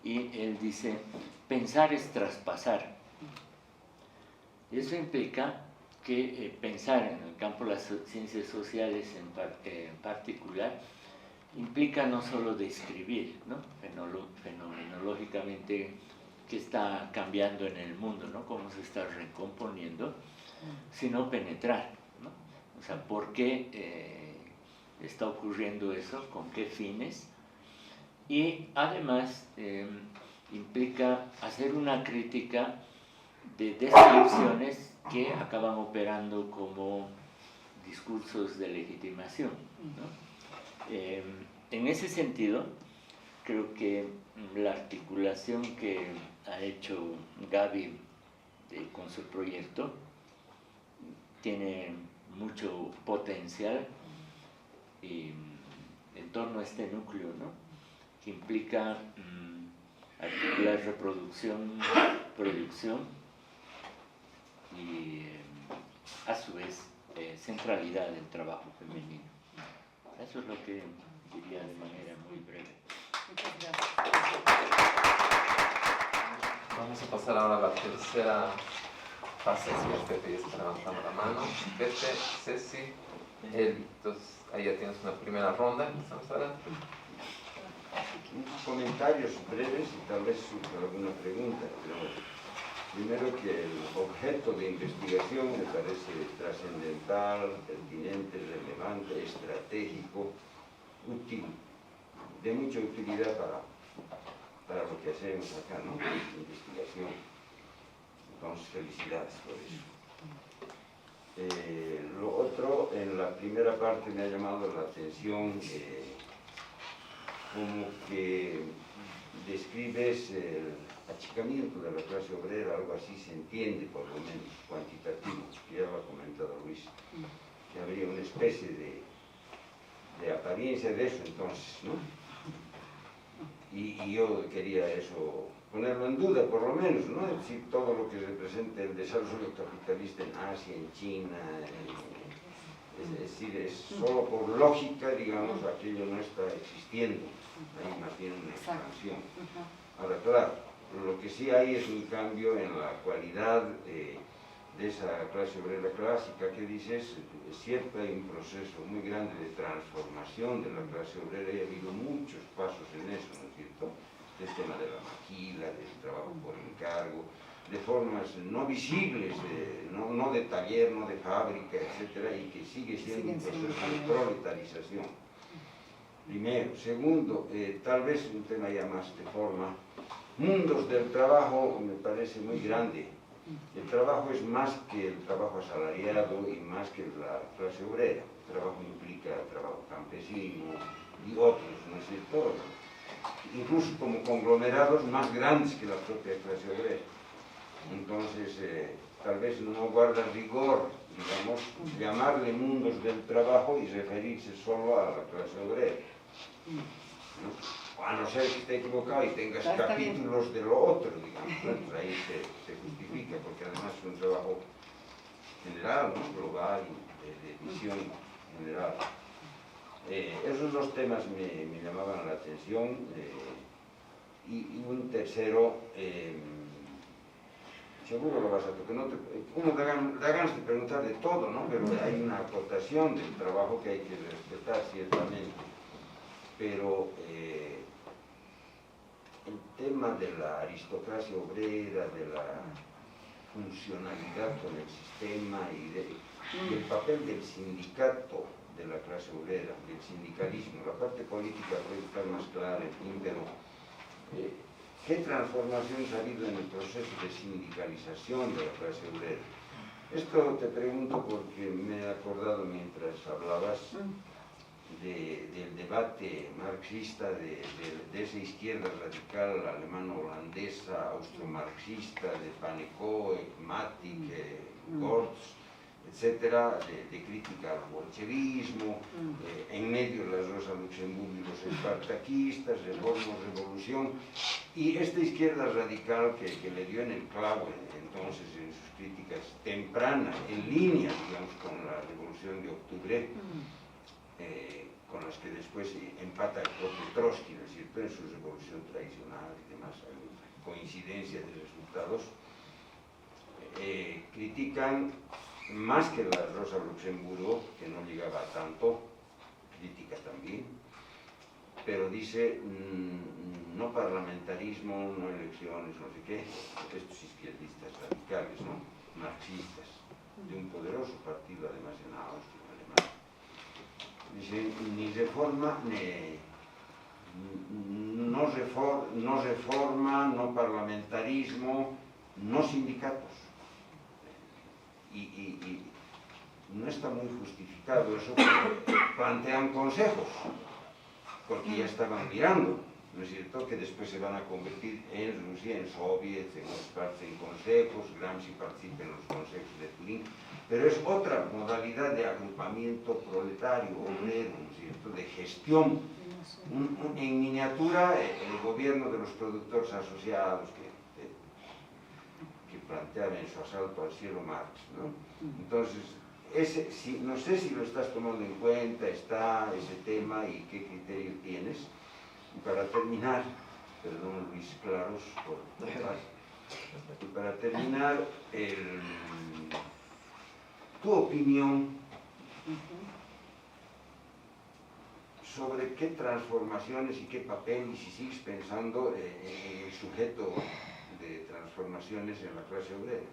y él dice, pensar es traspasar. Y eso implica que pensar en el campo de las ciencias sociales en particular implica no solo describir, ¿no? Fenomenológicamente qué está cambiando en el mundo, ¿no? Cómo se está recomponiendo, sino penetrar, ¿no? O sea, ¿por qué está ocurriendo eso? ¿Con qué fines? Y además implica hacer una crítica de descripciones que acaban operando como discursos de legitimación, ¿no? En ese sentido, creo que la articulación que ha hecho Gaby con su proyecto tiene mucho potencial y en torno a este núcleo, ¿no? Que implica articular reproducción, producción y a su vez centralidad del trabajo femenino. Eso es lo que diría de manera muy breve. Muchas gracias. Vamos a pasar ahora a la tercera fase. Pepe ya está levantando la mano. Pepe, Ceci, Eli. Entonces, ahí ya tienes una primera ronda. Estamos adelante. Comentarios breves y tal vez alguna pregunta. Primero que el objeto de investigación me parece trascendental, pertinente, relevante, estratégico, útil, de mucha utilidad para lo que hacemos acá, ¿no? Investigación. Entonces, felicidades por eso. Lo otro, en la primera parte me ha llamado la atención como que describes el achicamiento de la clase obrera, algo así se entiende, por lo menos cuantitativo, que ya lo ha comentado Luis, que habría una especie de apariencia de eso entonces, ¿no? Y yo quería eso, ponerlo en duda por lo menos, ¿no? Es decir, todo lo que representa el desarrollo capitalista en Asia, en China, es decir, es solo por lógica, digamos, aquello no está existiendo, hay más bien una expansión. Ahora, claro, lo que sí hay es un cambio en la cualidad de esa clase obrera clásica que dices, es cierto, hay un proceso muy grande de transformación de la clase obrera y ha habido muchos pasos en eso, ¿no es cierto? El tema de la maquila, del trabajo por encargo, de formas no visibles, no de taller, no de fábrica, etcétera, y que sigue siendo un proceso de proletarización. Primero. Segundo, tal vez un tema ya más de forma, mundos del trabajo me parece muy grande. El trabajo es más que el trabajo asalariado y más que la clase obrera. El trabajo implica el trabajo campesino y otros, ¿no es cierto? Incluso como conglomerados más grandes que la propia clase obrera. Entonces, tal vez no guarda rigor, digamos, llamarle mundos del trabajo y referirse solo a la clase obrera. ¿No? A no ser que esté equivocado y tengas capítulos de lo otro, digamos, ¿no? Ahí se justifica, porque además es un trabajo general, ¿no? Global, de visión general. Esos dos temas me llamaban la atención, y un tercero, seguro lo vas a tocar, uno da ganas de preguntar de todo, ¿no? Pero hay una acotación del trabajo que hay que respetar ciertamente, pero el tema de la aristocracia obrera, de la funcionalidad con el sistema y del papel del sindicato de la clase obrera, del sindicalismo, la parte política puede estar más clara, en fin, pero ¿qué transformaciones ha habido en el proceso de sindicalización de la clase obrera? Esto te pregunto porque me he acordado mientras hablabas del debate marxista de esa izquierda radical alemano-holandesa, austro-marxista, de Panekow, Matic, Gortz, etcétera, de crítica al bolchevismo, en medio de la Rosa Luxemburgo y los espartaquistas, reforma, revolución, y esta izquierda radical que le dio en el clavo entonces en sus críticas tempranas, en línea, digamos, con la Revolución de Octubre, con las que después empata el propio Trotsky, ¿no es cierto?, en su revolución tradicional y demás, coincidencia de resultados, critican más que la Rosa Luxemburgo, que no llegaba a tanto, crítica también, pero dice no parlamentarismo, no elecciones, no sé qué, estos izquierdistas radicales, ¿no?, marxistas, de un poderoso partido además en Austria, en Alemania. Dice, ni reforma, no reforma, no parlamentarismo, no sindicatos. Y no está muy justificado eso, porque plantean consejos, porque ya estaban mirando, ¿no es cierto?, que después se van a convertir en Rusia, en soviets, en otras partes, en consejos. Gramsci participa en los consejos de Turín, pero es otra modalidad de agrupamiento proletario, obrero, ¿no es cierto?, de gestión. En miniatura, el gobierno de los productores asociados que planteaba en su asalto al cielo Marx, ¿no? Entonces, no sé si lo estás tomando en cuenta, está ese tema y qué criterio tienes. Y para terminar, perdón Luis Claros por tocar, y para terminar, tu opinión sobre qué transformaciones y qué papel, y si sigues pensando en el sujeto de transformaciones en la clase obrera.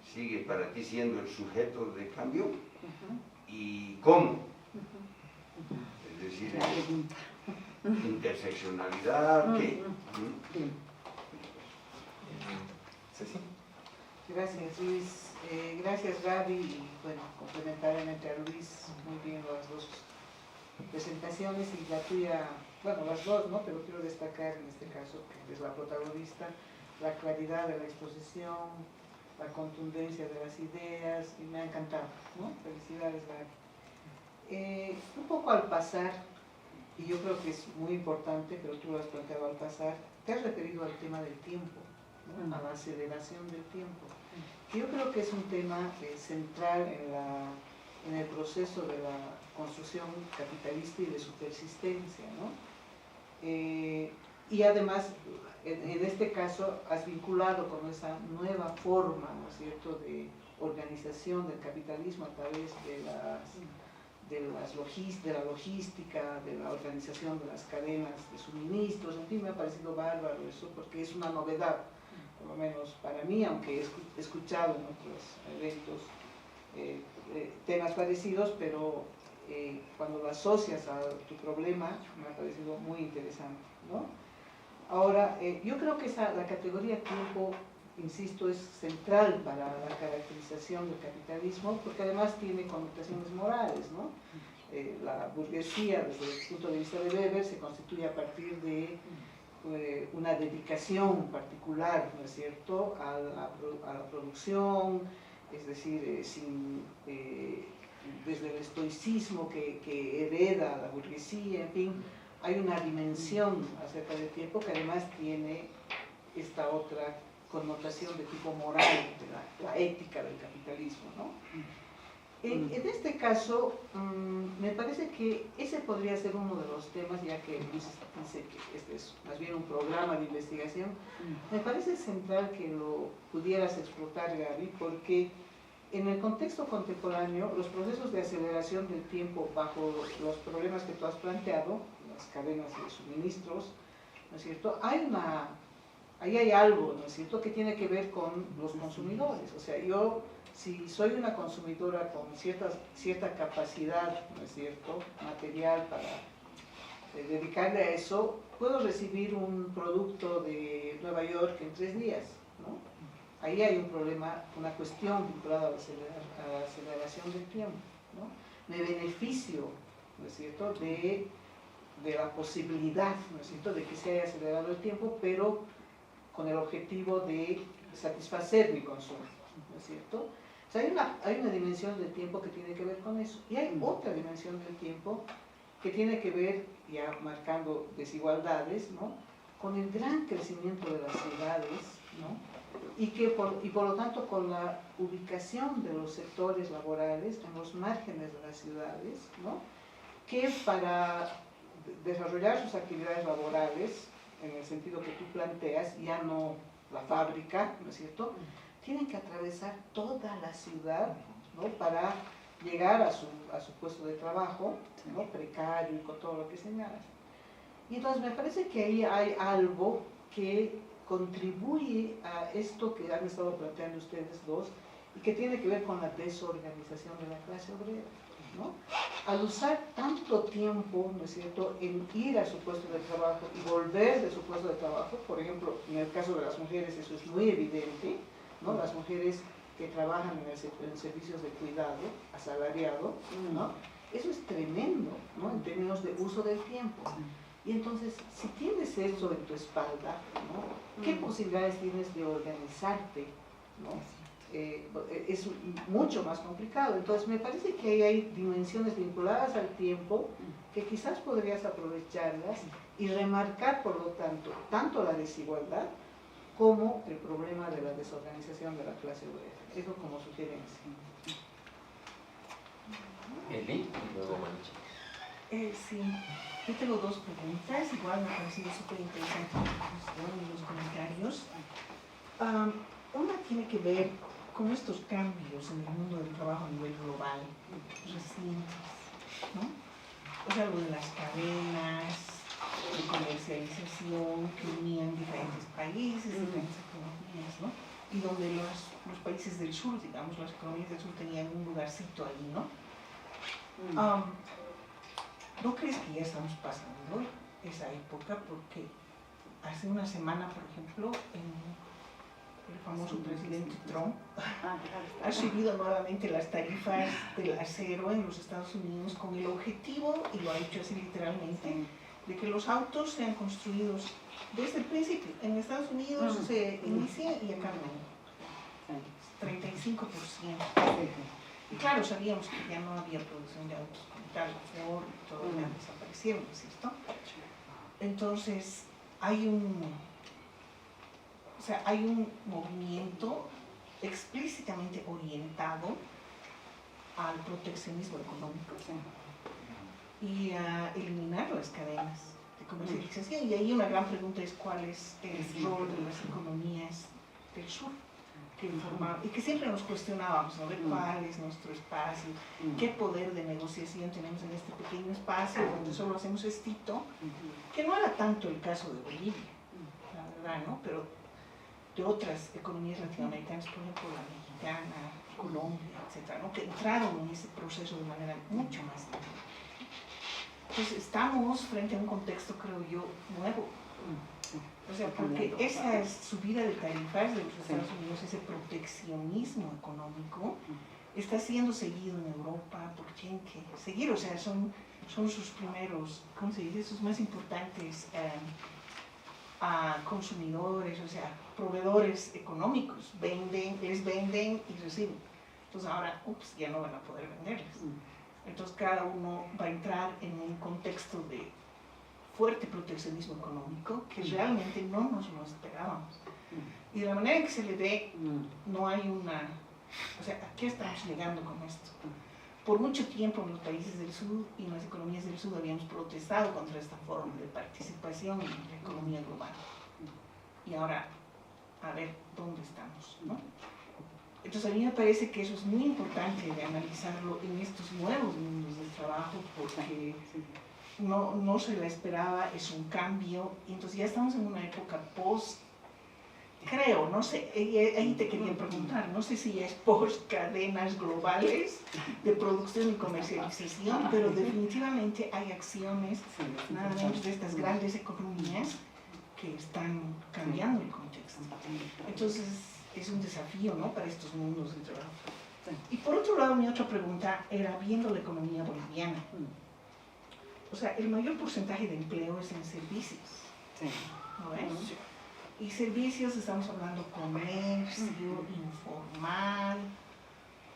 ¿Sigue para ti siendo el sujeto de cambio? ¿Y cómo? Es decir, interseccionalidad, ¿qué? Ceci. Gracias, Luis. Gracias, Gaby, y bueno, complementariamente a Luis, muy bien las dos presentaciones, y la tuya, bueno, las dos, ¿no? Pero quiero destacar en este caso, que es la protagonista, la claridad de la exposición, la contundencia de las ideas, y me ha encantado, ¿no? Felicidades, Gaby. Un poco al pasar, y yo creo que es muy importante, pero tú lo has planteado al pasar, te has referido al tema del tiempo, ¿no? A la aceleración del tiempo. Yo creo que es un tema central en el proceso de la construcción capitalista y de su persistencia, ¿no? Y además, en este caso, has vinculado con esa nueva forma, ¿no es cierto?, de organización del capitalismo a través de la logística, de la organización de las cadenas de suministros. En fin, me ha parecido bárbaro eso, porque es una novedad, por lo menos para mí, aunque he escuchado en otros eventos temas parecidos, pero cuando lo asocias a tu problema, me ha parecido muy interesante, ¿no? Ahora, yo creo que la categoría tiempo, insisto, es central para la caracterización del capitalismo, porque además tiene connotaciones morales, ¿no? La burguesía, desde el punto de vista de Weber, se constituye a partir de una dedicación particular, ¿no es cierto?, a la producción, es decir, desde el estoicismo que hereda la burguesía, en fin, hay una dimensión acerca del tiempo que además tiene esta otra connotación de tipo moral, de la ética del capitalismo, ¿no? En este caso, me parece que ese podría ser uno de los temas, ya que Luis dice que este es más bien un programa de investigación. Me parece central que lo pudieras explotar, Gaby, porque en el contexto contemporáneo, los procesos de aceleración del tiempo bajo los problemas que tú has planteado, las cadenas de suministros, ¿no es cierto?, ahí hay algo, ¿no es cierto?, que tiene que ver con los consumidores. O sea, yo, si soy una consumidora con cierta capacidad, ¿no es cierto?, material para dedicarle a eso, puedo recibir un producto de Nueva York en 3 días, ¿no? Ahí hay un problema, una cuestión vinculada a la aceleración del tiempo, ¿no? Me beneficio, ¿no es cierto?, de la posibilidad, ¿no es cierto?, de que se haya acelerado el tiempo, pero con el objetivo de satisfacer mi consumo, ¿no es cierto? O sea, hay una dimensión del tiempo que tiene que ver con eso, y hay otra dimensión del tiempo que tiene que ver, ya marcando desigualdades, ¿no?, con el gran crecimiento de las ciudades, ¿no?, y por lo tanto con la ubicación de los sectores laborales en los márgenes de las ciudades, ¿no?, que para desarrollar sus actividades laborales, en el sentido que tú planteas, ya no la fábrica, ¿no es cierto?, tienen que atravesar toda la ciudad, ¿no?, para llegar a su puesto de trabajo, ¿no?, precario y con todo lo que señalas. Y entonces me parece que ahí hay algo que contribuye a esto que han estado planteando ustedes dos y que tiene que ver con la desorganización de la clase obrera, ¿no? Al usar tanto tiempo, ¿no es cierto?, en ir a su puesto de trabajo y volver de su puesto de trabajo, por ejemplo, en el caso de las mujeres eso es muy evidente, ¿no?, las mujeres que trabajan en servicios de cuidado asalariado, ¿no?, eso es tremendo, ¿no?, en términos de uso del tiempo. Y entonces, si tienes eso en tu espalda, ¿no?, ¿qué posibilidades tienes de organizarte, ¿no? Es mucho más complicado. Entonces, me parece que ahí hay dimensiones vinculadas al tiempo que quizás podrías aprovecharlas y remarcar, por lo tanto, tanto la desigualdad como el problema de la desorganización de la clase obrera. Eso como sugerencia. Eli y luego Manchi. Sí, yo tengo 2 preguntas, igual me ha parecido súper interesante los comentarios. Una tiene que ver con estos cambios en el mundo del trabajo a nivel global, recientes, ¿no? o sea, lo de las cadenas de comercialización que unían diferentes países, diferentes economías, ¿no? Y donde los países del sur, digamos, las economías del sur tenían un lugarcito ahí, ¿no? ¿No crees que ya estamos pasando esa época? Porque hace una semana, por ejemplo, el famoso presidente Trump ha subido nuevamente las tarifas del acero en los Estados Unidos con el objetivo, y lo ha dicho así literalmente, de que los autos sean construidos desde el principio. En Estados Unidos se inicia y acaba en 35%. Y claro, sabíamos que ya no había producción de autos como tal, Ford y todo ya desaparecieron, ¿cierto? Entonces, hay un movimiento explícitamente orientado al proteccionismo económico y a eliminar las cadenas de comercialización. Y ahí una gran pregunta es cuál es el rol de las economías del sur, y que siempre nos cuestionábamos, ¿no? Ver cuál es nuestro espacio, qué poder de negociación tenemos en este pequeño espacio donde solo hacemos estito, que no era tanto el caso de Bolivia, la verdad, ¿no? Pero de otras economías latinoamericanas, por ejemplo la mexicana, Colombia, etcétera, ¿no? Que entraron en ese proceso de manera mucho más directa. Entonces estamos frente a un contexto, creo yo, nuevo. O sea, porque esa subida de tarifas de los Estados Unidos, ese proteccionismo económico, está siendo seguido en Europa, porque tienen que seguir, o sea, son sus primeros, ¿cómo se dice?, sus más importantes consumidores, o sea, proveedores económicos, les venden y reciben. Entonces ahora, ya no van a poder venderles. Entonces cada uno va a entrar en un contexto de fuerte proteccionismo económico que realmente no nos lo esperábamos. Y de la manera en que se le ve, no hay o sea, ¿a qué estamos llegando con esto? Por mucho tiempo en los países del sur y en las economías del sur habíamos protestado contra esta forma de participación en la economía global. Y ahora, a ver, ¿dónde estamos?, ¿no? Entonces a mí me parece que eso es muy importante de analizarlo en estos nuevos mundos del trabajo, porque no se la esperaba, es un cambio, y entonces ya estamos en una época creo, no sé, ahí te quería preguntar, no sé si es post cadenas globales de producción y comercialización, pero definitivamente hay acciones, nada menos de estas grandes economías, que están cambiando el contexto. Entonces es un desafío, ¿no?, para estos mundos de trabajo. Y por otro lado, mi otra pregunta era viendo la economía boliviana. O sea, el mayor porcentaje de empleo es en servicios, ¿no es? Y servicios, estamos hablando comercio, informal.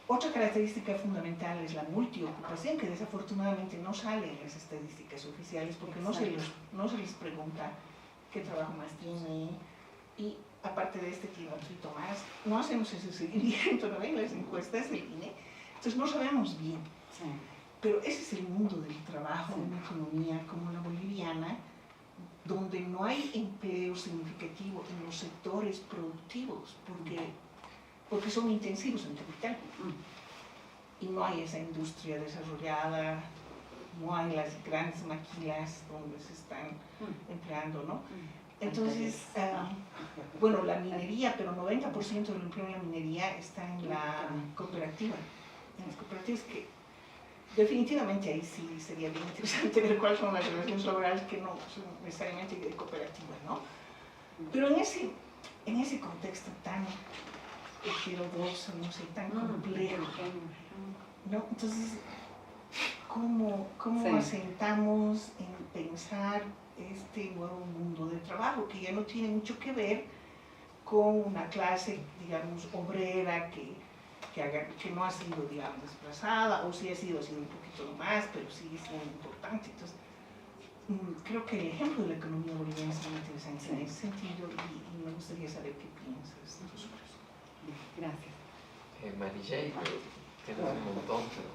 Otra característica fundamental es la multiocupación, que desafortunadamente no sale en las estadísticas oficiales porque no se les pregunta qué trabajo más tiene, y aparte de este tiene otro más. No hacemos ese seguimiento, ¿no?, en las encuestas del INE, entonces no sabemos bien. Pero ese es el mundo del trabajo en una economía como la boliviana, donde no hay empleo significativo en los sectores productivos, porque son intensivos en capital. Y no hay esa industria desarrollada, no hay las grandes maquilas donde se están empleando, ¿no? Entonces, bueno, la minería, pero 90% del empleo en la minería está en la cooperativa. En las cooperativas, que definitivamente ahí sí sería bien interesante ver cuáles son las relaciones laborales que no son necesariamente de cooperativa, ¿no? Pero en ese contexto tan heterodoxo, no sé, tan complejo, ¿no? Entonces, ¿cómo asentamos en pensar este nuevo mundo del trabajo, que ya no tiene mucho que ver con una clase, digamos, obrera que no ha sido, digamos, desplazada, o si ha sido un poquito más, pero sigue siendo importante? Entonces, creo que el ejemplo de la economía boliviana es muy interesante en ese sentido, y me gustaría saber qué piensas de eso. Gracias. Marillay, tienes un montón, pero...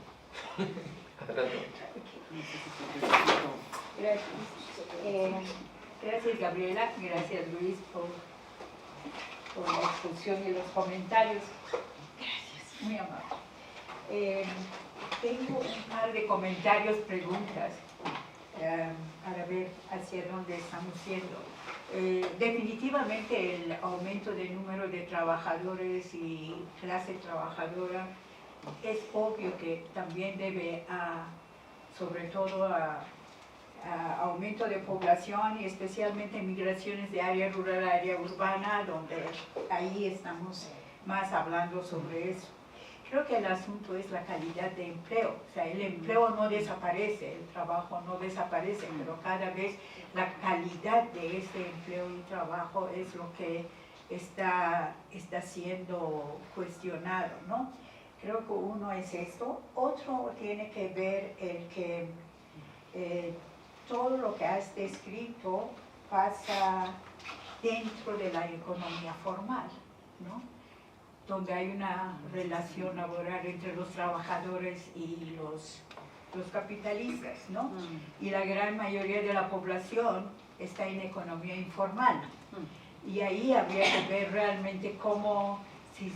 Adelante. Gracias, Gabriela, gracias, Luis, por la exposición y los comentarios. Gracias, muy amable. Tengo un par de comentarios, preguntas. para ver hacia dónde estamos yendo. Definitivamente el aumento del número de trabajadores y clase trabajadora es obvio que también debe sobre todo a aumento de población y especialmente migraciones de área rural a área urbana, donde ahí estamos más hablando sobre eso. Creo que el asunto es la calidad de empleo. O sea, el empleo no desaparece, el trabajo no desaparece, pero cada vez la calidad de ese empleo y trabajo es lo que está siendo cuestionado, ¿no? Creo que uno es esto. Otro tiene que ver el que todo lo que has descrito pasa dentro de la economía formal, ¿no? Donde hay una relación laboral entre los trabajadores y los capitalistas, ¿no? Y la gran mayoría de la población está en economía informal. Y ahí habría que ver realmente cómo se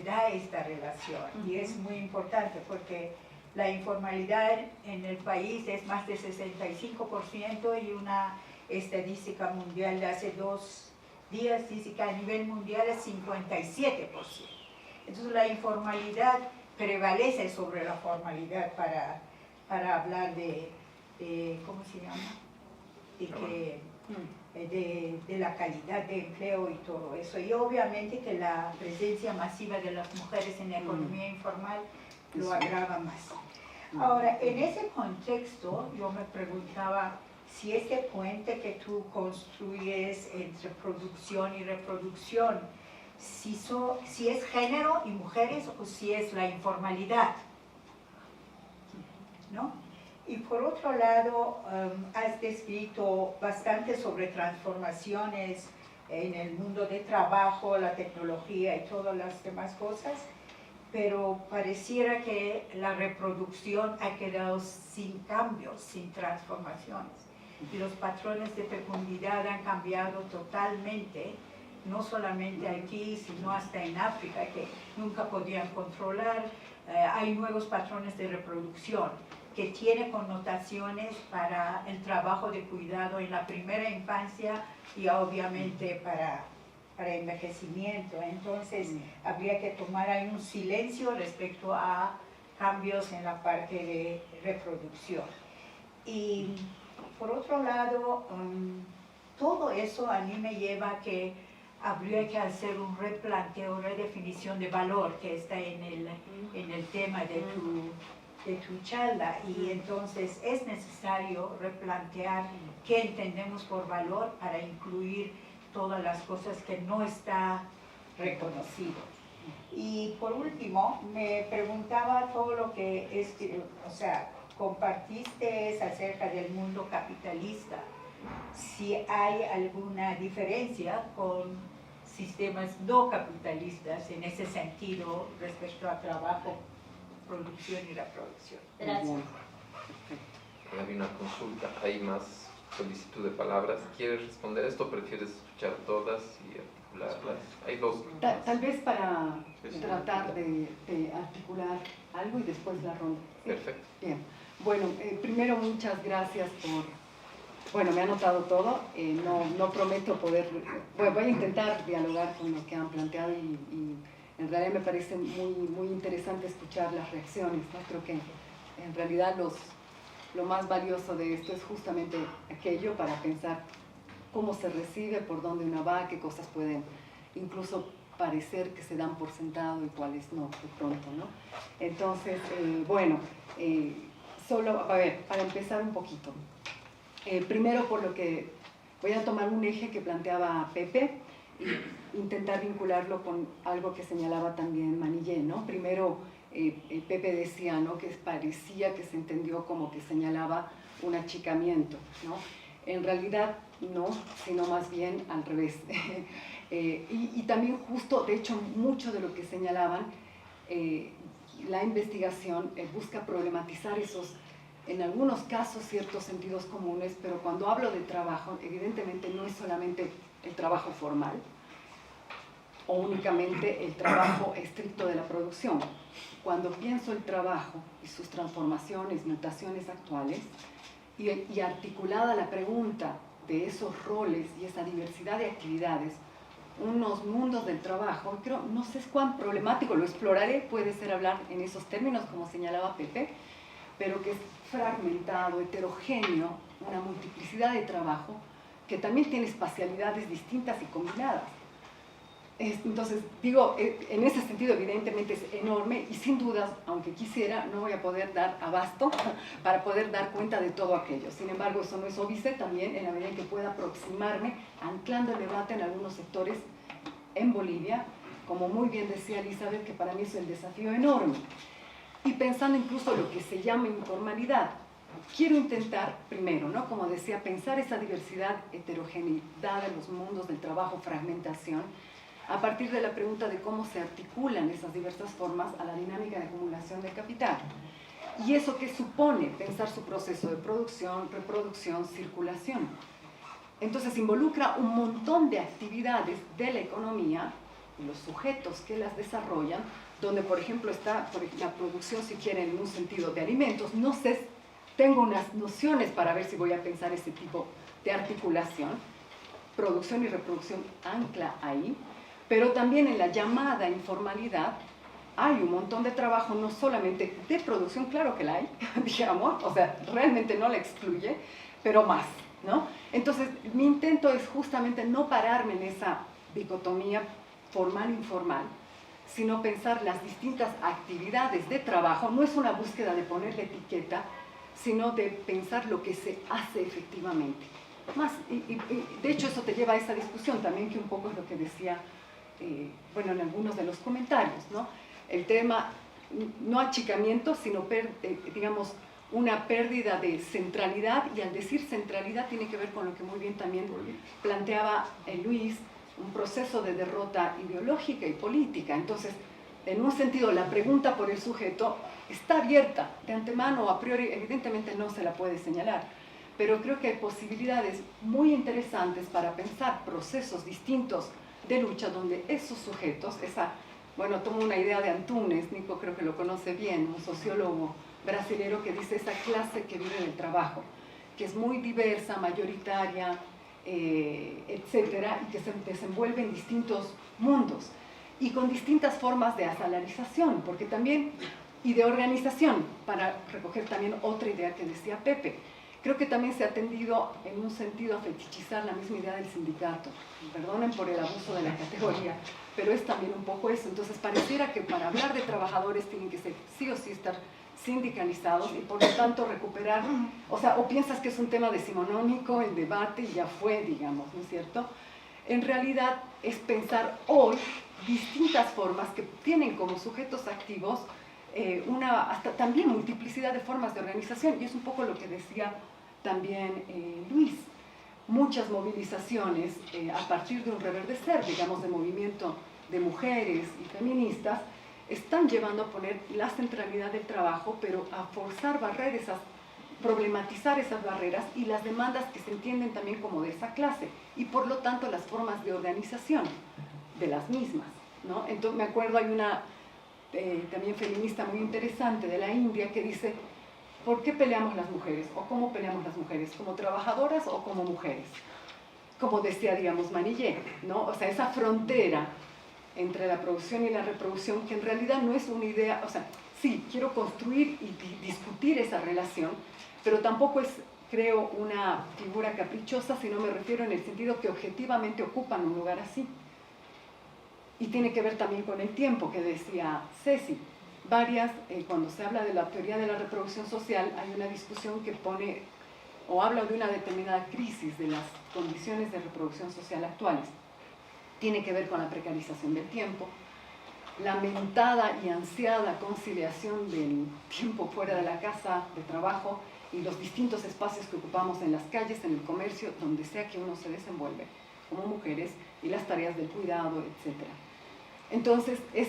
da esta relación. Y es muy importante porque la informalidad en el país es más de 65% y una estadística mundial de hace 2 días dice que a nivel mundial es 57%. Entonces la informalidad prevalece sobre la formalidad para hablar de ¿cómo se llama? De la calidad de empleo y todo eso. Y obviamente que la presencia masiva de las mujeres en la economía informal lo agrava más. Ahora, en ese contexto, yo me preguntaba si este puente que tú construyes entre producción y reproducción, si es género y mujeres o si es la informalidad, ¿no? Y por otro lado, has descrito bastante sobre transformaciones en el mundo de trabajo, la tecnología y todas las demás cosas, pero pareciera que la reproducción ha quedado sin cambios, sin transformaciones. Y los patrones de fecundidad han cambiado totalmente, no solamente aquí, sino hasta en África, que nunca podían controlar. Hay nuevos patrones de reproducción que tienen connotaciones para el trabajo de cuidado en la primera infancia y obviamente para envejecimiento. Entonces, habría que tomar ahí un silencio respecto a cambios en la parte de reproducción. Y por otro lado, todo eso a mí me lleva a que habría que hacer un replanteo, redefinición de valor, que está en el tema de tu charla. Y entonces es necesario replantear qué entendemos por valor para incluir todas las cosas que no está reconocido. Y por último, me preguntaba todo lo que es, o sea, compartiste acerca del mundo capitalista, si hay alguna diferencia con sistemas no capitalistas en ese sentido respecto a trabajo, producción y reproducción. Gracias. Hay una consulta, hay más solicitud de palabras. ¿Quieres responder esto o prefieres escuchar todas y articularlas? Hay dos. Tal vez para tratar de articular algo y después la ronda. Perfecto. Bien. Bueno, primero muchas gracias bueno, me ha anotado todo, no prometo poder, bueno, voy a intentar dialogar con lo que han planteado y en realidad me parece muy interesante escuchar las reacciones, ¿no? Creo que en realidad lo más valioso de esto es justamente aquello para pensar cómo se recibe, por dónde uno va, qué cosas pueden incluso parecer que se dan por sentado y cuáles no, de pronto, ¿no? Entonces, bueno, solo, a ver, para empezar un poquito. Primero, por lo que voy a tomar un eje que planteaba Pepe e intentar vincularlo con algo que señalaba también Manillé, ¿no? Primero, Pepe decía, ¿no?, que parecía que se entendió como que señalaba un achicamiento, ¿no? En realidad no, sino más bien al revés. Y también justo, de hecho, mucho de lo que señalaban, la investigación busca problematizar esos, en algunos casos, ciertos sentidos comunes, pero cuando hablo de trabajo, evidentemente no es solamente el trabajo formal, o únicamente el trabajo estricto de la producción. Cuando pienso el trabajo y sus transformaciones, mutaciones actuales, y articulada la pregunta de esos roles y esa diversidad de actividades, unos mundos del trabajo, creo, no sé cuán problemático, lo exploraré, puede ser hablar en esos términos, como señalaba Pepe, pero que es fragmentado, heterogéneo, una multiplicidad de trabajo que también tiene espacialidades distintas y combinadas. Entonces, digo, en ese sentido evidentemente es enorme y sin dudas, aunque quisiera, no voy a poder dar abasto para poder dar cuenta de todo aquello. Sin embargo, eso no es óbice también en la medida en que pueda aproximarme, anclando el debate en algunos sectores en Bolivia, como muy bien decía Elizabeth, que para mí es un desafío enorme. Y pensando incluso lo que se llama informalidad, quiero intentar, primero, ¿no? Como decía, pensar esa diversidad, heterogeneidad de los mundos del trabajo, fragmentación, a partir de la pregunta de cómo se articulan esas diversas formas a la dinámica de acumulación de capital. Y eso que supone pensar su proceso de producción, reproducción, circulación. Entonces involucra un montón de actividades de la economía, los sujetos que las desarrollan, donde por ejemplo está la producción, si quieren, en un sentido de alimentos. No sé, tengo unas nociones para ver si voy a pensar ese tipo de articulación. Producción y reproducción ancla ahí. Pero también en la llamada informalidad hay un montón de trabajo, no solamente de producción, claro que la hay, digamos, o sea, realmente no la excluye, pero más, ¿no? Entonces, mi intento es justamente no pararme en esa dicotomía formal-informal, sino pensar las distintas actividades de trabajo. No es una búsqueda de ponerle etiqueta, sino de pensar lo que se hace efectivamente. Más, y de hecho eso te lleva a esa discusión también, que un poco es lo que decía bueno, en algunos de los comentarios, ¿no? El tema, no achicamiento, sino, digamos, una pérdida de centralidad, y al decir centralidad tiene que ver con lo que muy bien también planteaba Luis, un proceso de derrota ideológica y política. Entonces, en un sentido, la pregunta por el sujeto está abierta de antemano, a priori, evidentemente no se la puede señalar, pero creo que hay posibilidades muy interesantes para pensar procesos distintos de lucha, donde esos sujetos, bueno, tomo una idea de Antunes, Nico creo que lo conoce bien, un sociólogo brasilero que dice esa clase que vive del trabajo, que es muy diversa, mayoritaria, etcétera, y que se desenvuelve en distintos mundos y con distintas formas de asalarización, porque también, y de organización, para recoger también otra idea que decía Pepe. Creo que también se ha tendido en un sentido a fetichizar la misma idea del sindicato. Perdonen por el abuso de la categoría, pero es también un poco eso. Entonces pareciera que para hablar de trabajadores tienen que ser sí o sí estar sindicalizados y por lo tanto recuperar, o sea, o piensas que es un tema decimonónico, el debate y ya fue, digamos, ¿no es cierto? En realidad es pensar hoy distintas formas que tienen como sujetos activos hasta también multiplicidad de formas de organización, y es un poco lo que decía también Luis. Muchas movilizaciones a partir de un reverdecer, digamos, de movimiento de mujeres y feministas, están llevando a poner la centralidad del trabajo, pero a forzar barreras, problematizar esas barreras y las demandas que se entienden también como de esa clase, y por lo tanto las formas de organización de las mismas, ¿no? Entonces me acuerdo, hay una también feminista muy interesante de la India que dice: ¿por qué peleamos las mujeres? ¿O cómo peleamos las mujeres? ¿Como trabajadoras o como mujeres? Como decía, digamos, Manillé, ¿no? O sea, esa frontera entre la producción y la reproducción, que en realidad no es una idea, o sea, sí, quiero construir y discutir esa relación, pero tampoco es, creo, una figura caprichosa, sino me refiero en el sentido que objetivamente ocupan un lugar así. Y tiene que ver también con el tiempo que decía Ceci. Cuando se habla de la teoría de la reproducción social, hay una discusión que pone o habla de una determinada crisis de las condiciones de reproducción social actuales. Tiene que ver con la precarización del tiempo, lamentada y ansiada conciliación del tiempo fuera de la casa de trabajo y los distintos espacios que ocupamos en las calles, en el comercio, donde sea que uno se desenvuelve como mujeres, y las tareas del cuidado, etc. Entonces, es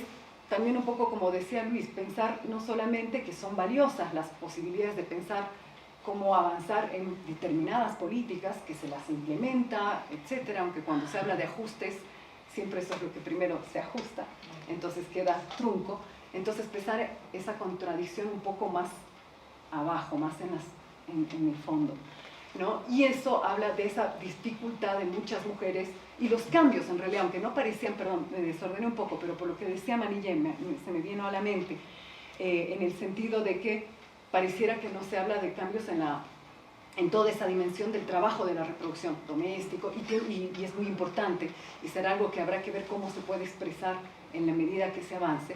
también un poco, como decía Luis, pensar no solamente que son valiosas las posibilidades de pensar cómo avanzar en determinadas políticas, que se las implementa, etc., aunque cuando se habla de ajustes siempre eso es lo que primero se ajusta, entonces queda trunco. Entonces pensar esa contradicción un poco más abajo, más en el fondo, ¿no? Y eso habla de esa dificultad de muchas mujeres y los cambios en realidad, aunque no parecían, perdón, me desordené un poco, pero por lo que decía Manillé, se me vino a la mente, en el sentido de que pareciera que no se habla de cambios en toda esa dimensión del trabajo de la reproducción doméstico, y es muy importante, y será algo que habrá que ver cómo se puede expresar en la medida que se avance,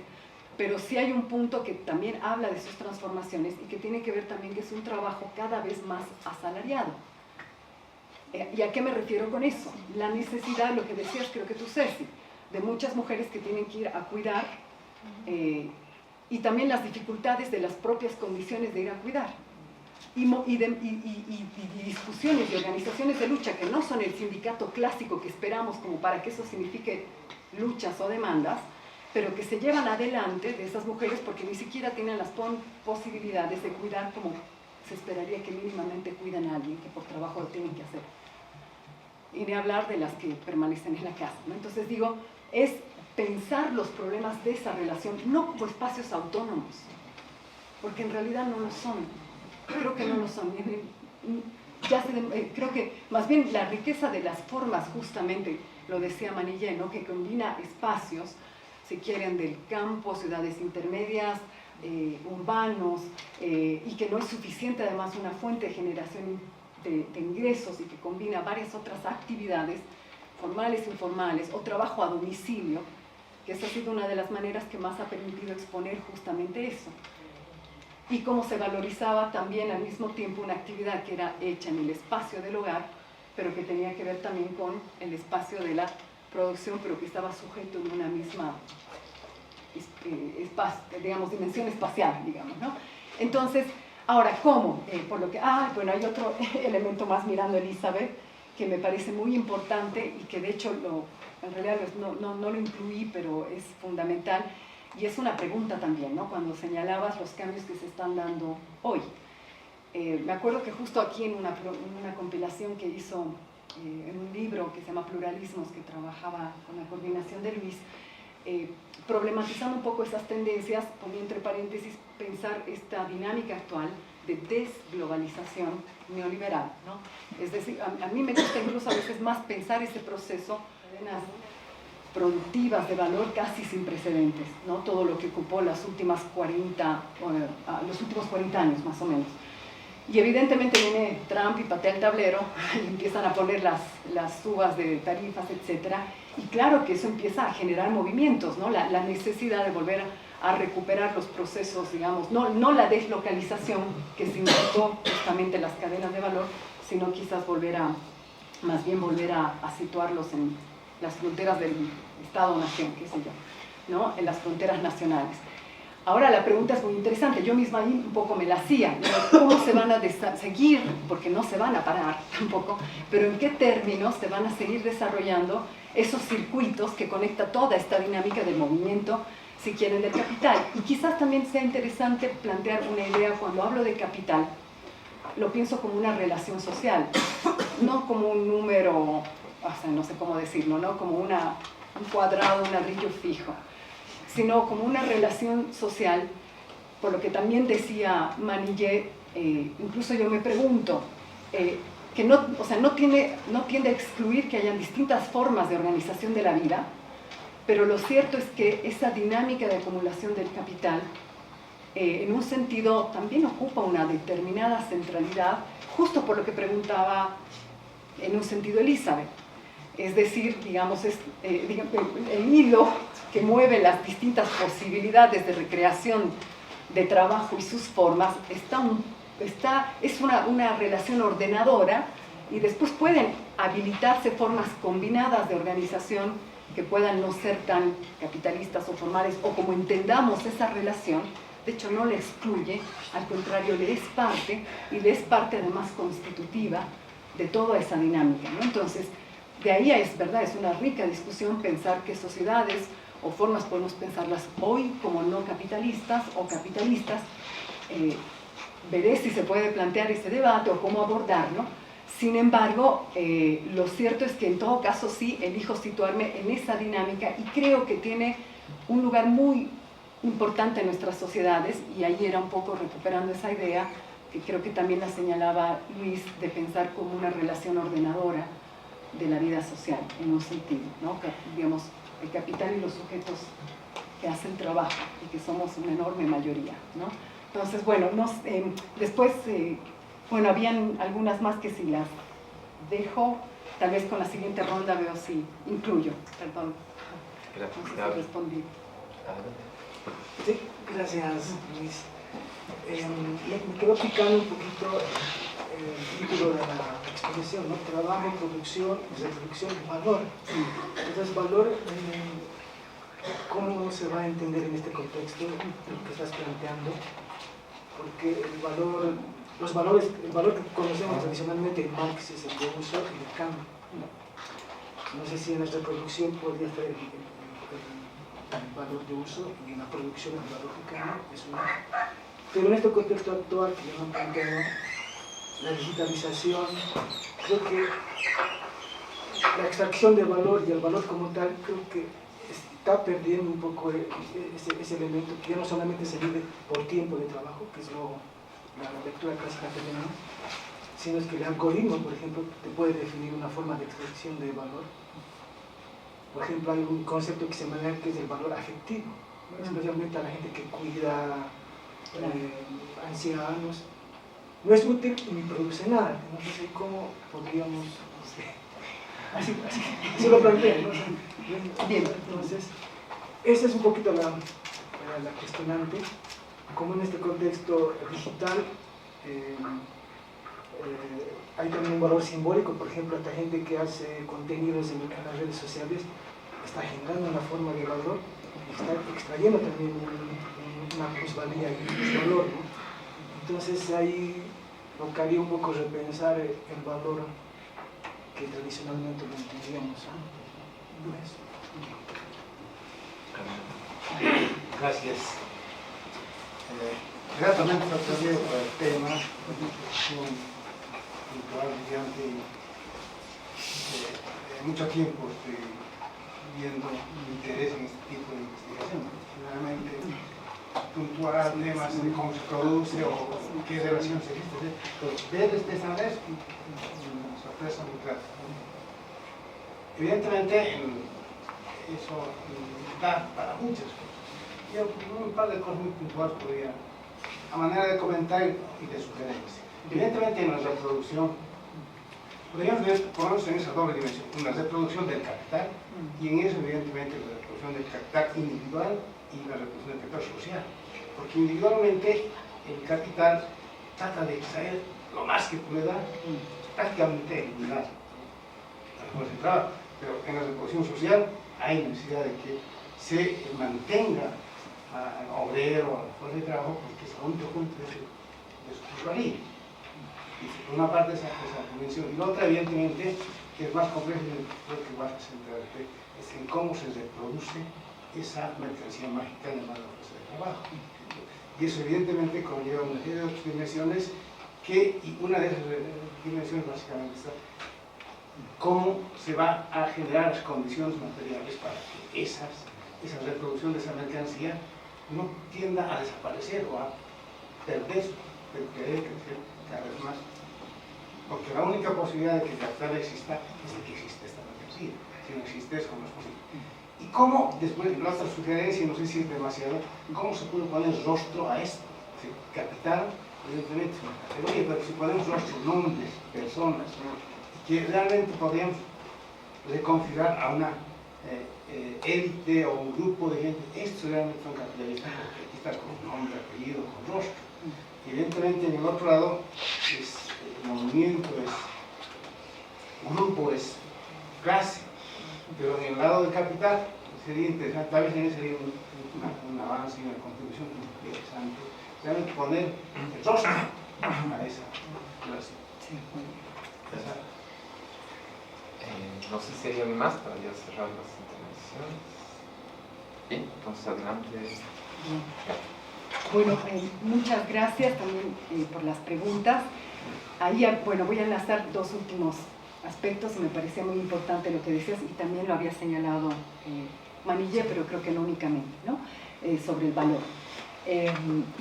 pero sí hay un punto que también habla de sus transformaciones y que tiene que ver también que es un trabajo cada vez más asalariado. ¿Y a qué me refiero con eso? La necesidad, lo que decías, creo que tú, Ceci, de muchas mujeres que tienen que ir a cuidar, y también las dificultades de las propias condiciones de ir a cuidar. Y discusiones y organizaciones de lucha que no son el sindicato clásico que esperamos como para que eso signifique luchas o demandas, pero que se llevan adelante de esas mujeres porque ni siquiera tienen las posibilidades de cuidar como se esperaría que mínimamente cuidan a alguien que por trabajo lo tienen que hacer. Y ni hablar de las que permanecen en la casa, ¿no? Entonces digo, es pensar los problemas de esa relación, no como espacios autónomos, porque en realidad no lo son. Creo que no lo son. Creo que más bien la riqueza de las formas, justamente, lo decía Manillé, ¿no? Que combina espacios, si quieren, del campo, ciudades intermedias, urbanos, y que no es suficiente además una fuente de generación de ingresos y que combina varias otras actividades, formales, informales, o trabajo a domicilio, que esa ha sido una de las maneras que más ha permitido exponer justamente eso. Y cómo se valorizaba también al mismo tiempo una actividad que era hecha en el espacio del hogar, pero que tenía que ver también con el espacio de la producción, pero que estaba sujeto en una misma digamos, dimensión espacial, digamos, ¿no? Entonces, ahora, ¿cómo? Por lo que, bueno, hay otro elemento más mirando a Elizabeth, que me parece muy importante y que de hecho en realidad no lo incluí, pero es fundamental, y es una pregunta también, ¿no? Cuando señalabas los cambios que se están dando hoy. Me acuerdo que justo aquí en una compilación que hizo en un libro que se llama Pluralismos, que trabajaba con la coordinación de Luis, problematizando un poco esas tendencias, ponía entre paréntesis pensar esta dinámica actual de desglobalización neoliberal, ¿no? Es decir, a mí me gusta incluso a veces más pensar ese proceso de cadenas productivas de valor casi sin precedentes, ¿no? Todo lo que ocupó los últimos 40 años más o menos. Y evidentemente viene Trump y patea el tablero y empiezan a poner las subas de tarifas, etc. Y claro que eso empieza a generar movimientos, ¿no? La necesidad de volver a recuperar los procesos, digamos, no la deslocalización que significó justamente las cadenas de valor, sino quizás más bien volver a situarlos en las fronteras del Estado-Nación, qué sé yo, ¿no? En las fronteras nacionales. Ahora la pregunta es muy interesante, yo misma ahí un poco me la hacía, ¿no? ¿Cómo se van a seguir? Porque no se van a parar tampoco, pero ¿en qué términos se van a seguir desarrollando esos circuitos que conecta toda esta dinámica del movimiento, si quieren, del capital? Y quizás también sea interesante plantear una idea, cuando hablo de capital, lo pienso como una relación social, no como un número, o sea, no sé cómo decirlo, ¿no? Como un cuadrado, un ladrillo fijo, sino como una relación social, por lo que también decía Manillé, incluso yo me pregunto, que no tiende a excluir que hayan distintas formas de organización de la vida, pero lo cierto es que esa dinámica de acumulación del capital, en un sentido, también ocupa una determinada centralidad, justo por lo que preguntaba en un sentido Elizabeth. Es decir, digamos, el hilo que mueve las distintas posibilidades de recreación de trabajo y sus formas es una relación ordenadora, y después pueden habilitarse formas combinadas de organización que puedan no ser tan capitalistas o formales, o como entendamos esa relación. De hecho no le excluye, al contrario, le es parte, y le es parte además constitutiva de toda esa dinámica, ¿no? Entonces, de ahí es verdad, es una rica discusión pensar qué sociedades o formas podemos pensarlas hoy como no capitalistas o capitalistas. Veré si se puede plantear ese debate o cómo abordarlo. Sin embargo, lo cierto es que en todo caso sí elijo situarme en esa dinámica y creo que tiene un lugar muy importante en nuestras sociedades, y ahí era un poco recuperando esa idea que creo que también la señalaba Luis, de pensar como una relación ordenadora de la vida social, en un sentido, ¿no? Que, digamos, el capital y los sujetos que hacen trabajo y que somos una enorme mayoría, ¿no? Entonces, bueno, después, bueno, habían algunas más que si las dejo, tal vez con la siguiente ronda veo si incluyo, perdón. Gracias, No sé Gaby. si respondí. Sí, gracias, Luis. Me quedó picando un poquito el título de la exposición, ¿no? Trabajo, producción, reproducción y valor. Entonces, valor, ¿cómo se va a entender en este contexto lo que estás planteando? Porque el valor que conocemos tradicionalmente en Marx es el de uso y el cambio. No sé si en nuestra producción podría estar el valor de uso y en la producción el valor de cambio. Pero en este contexto actual que yo no planteo, la digitalización, creo que la extracción de valor y el valor como tal, creo que está perdiendo un poco ese elemento que ya no solamente se mide por tiempo de trabajo, que es la lectura clásica que tenemos, sino es que el algoritmo, por ejemplo, te puede definir una forma de extracción de valor. Por ejemplo, hay un concepto que se maneja que es el valor afectivo, ¿no? Especialmente a la gente que cuida ancianos. No es útil ni produce nada. No sé cómo podríamos... Así lo planteo, ¿no? Bien. Entonces, esa es un poquito la cuestionante. Como en este contexto digital hay también un valor simbólico. Por ejemplo, esta gente que hace contenidos en las redes sociales está generando una forma de valor y está extrayendo también una plusvalía y un valor, ¿no? Entonces ahí tocaría un poco repensar el valor que tradicionalmente lo entendíamos, ¿no? Gracias. Gratamente sorprendido por el tema, puntual, brillante. Mucho tiempo estoy viendo mi interés en este tipo de investigación. Generalmente puntual temas de cómo se produce o qué relaciones existen, pero ver desde esta vez una sorpresa muy grata. Evidentemente eso da para muchas cosas. Yo un par de cosas muy puntuales podría, a manera de comentario y de sugerencia. Evidentemente en la reproducción, podríamos ver, ponemos en esa doble dimensión, una reproducción del capital y en eso evidentemente la reproducción del capital individual y la reproducción del capital social. Porque individualmente el capital trata de extraer lo más que pueda, prácticamente eliminar las fuerzas de trabajo. Pero en la reproducción social hay necesidad de que se mantenga al obrero, a la fuerza de trabajo, porque es la única fuente de su plusvalía. Por una parte esa dimensión, y la otra evidentemente, que es más compleja y creo que vas a centrarte, es en cómo se reproduce esa mercancía mágica llamada fuerza de trabajo. Y eso evidentemente conlleva una serie de otras dimensiones y una de esas dimensiones básicamente está cómo se va a generar las condiciones materiales para que esa reproducción de esa mercancía no tienda a desaparecer o a perder, pero que debe crecer cada vez más. Porque la única posibilidad de que el capital exista es de que existe esta mercancía. Si no existe eso, no es posible. ¿Y cómo, después, la otra sugerencia, no sé si es demasiado, cómo se puede poner rostro a esto? ¿Sí? Capital, evidentemente, es una categoría, pero si ponemos rostro, nombres, personas, que realmente podríamos reconfigurar a una élite o un grupo de gente, estos realmente son capitalistas, porque aquí está con nombre, apellido, con rostro. Evidentemente, en el otro lado, es movimiento, es grupo, es clase. Pero en el lado del capital sería interesante, tal vez en ese sería un avance y una contribución interesante, realmente poner el rostro a esa clase. No sé si hay alguien más para ya cerrar las intervenciones. Bien, entonces adelante. Bueno, muchas gracias también por las preguntas. ahí, bueno, voy a enlazar dos últimos aspectos y me parecía muy importante lo que decías y también lo había señalado Manille, pero creo que no únicamente, ¿no? Sobre el valor.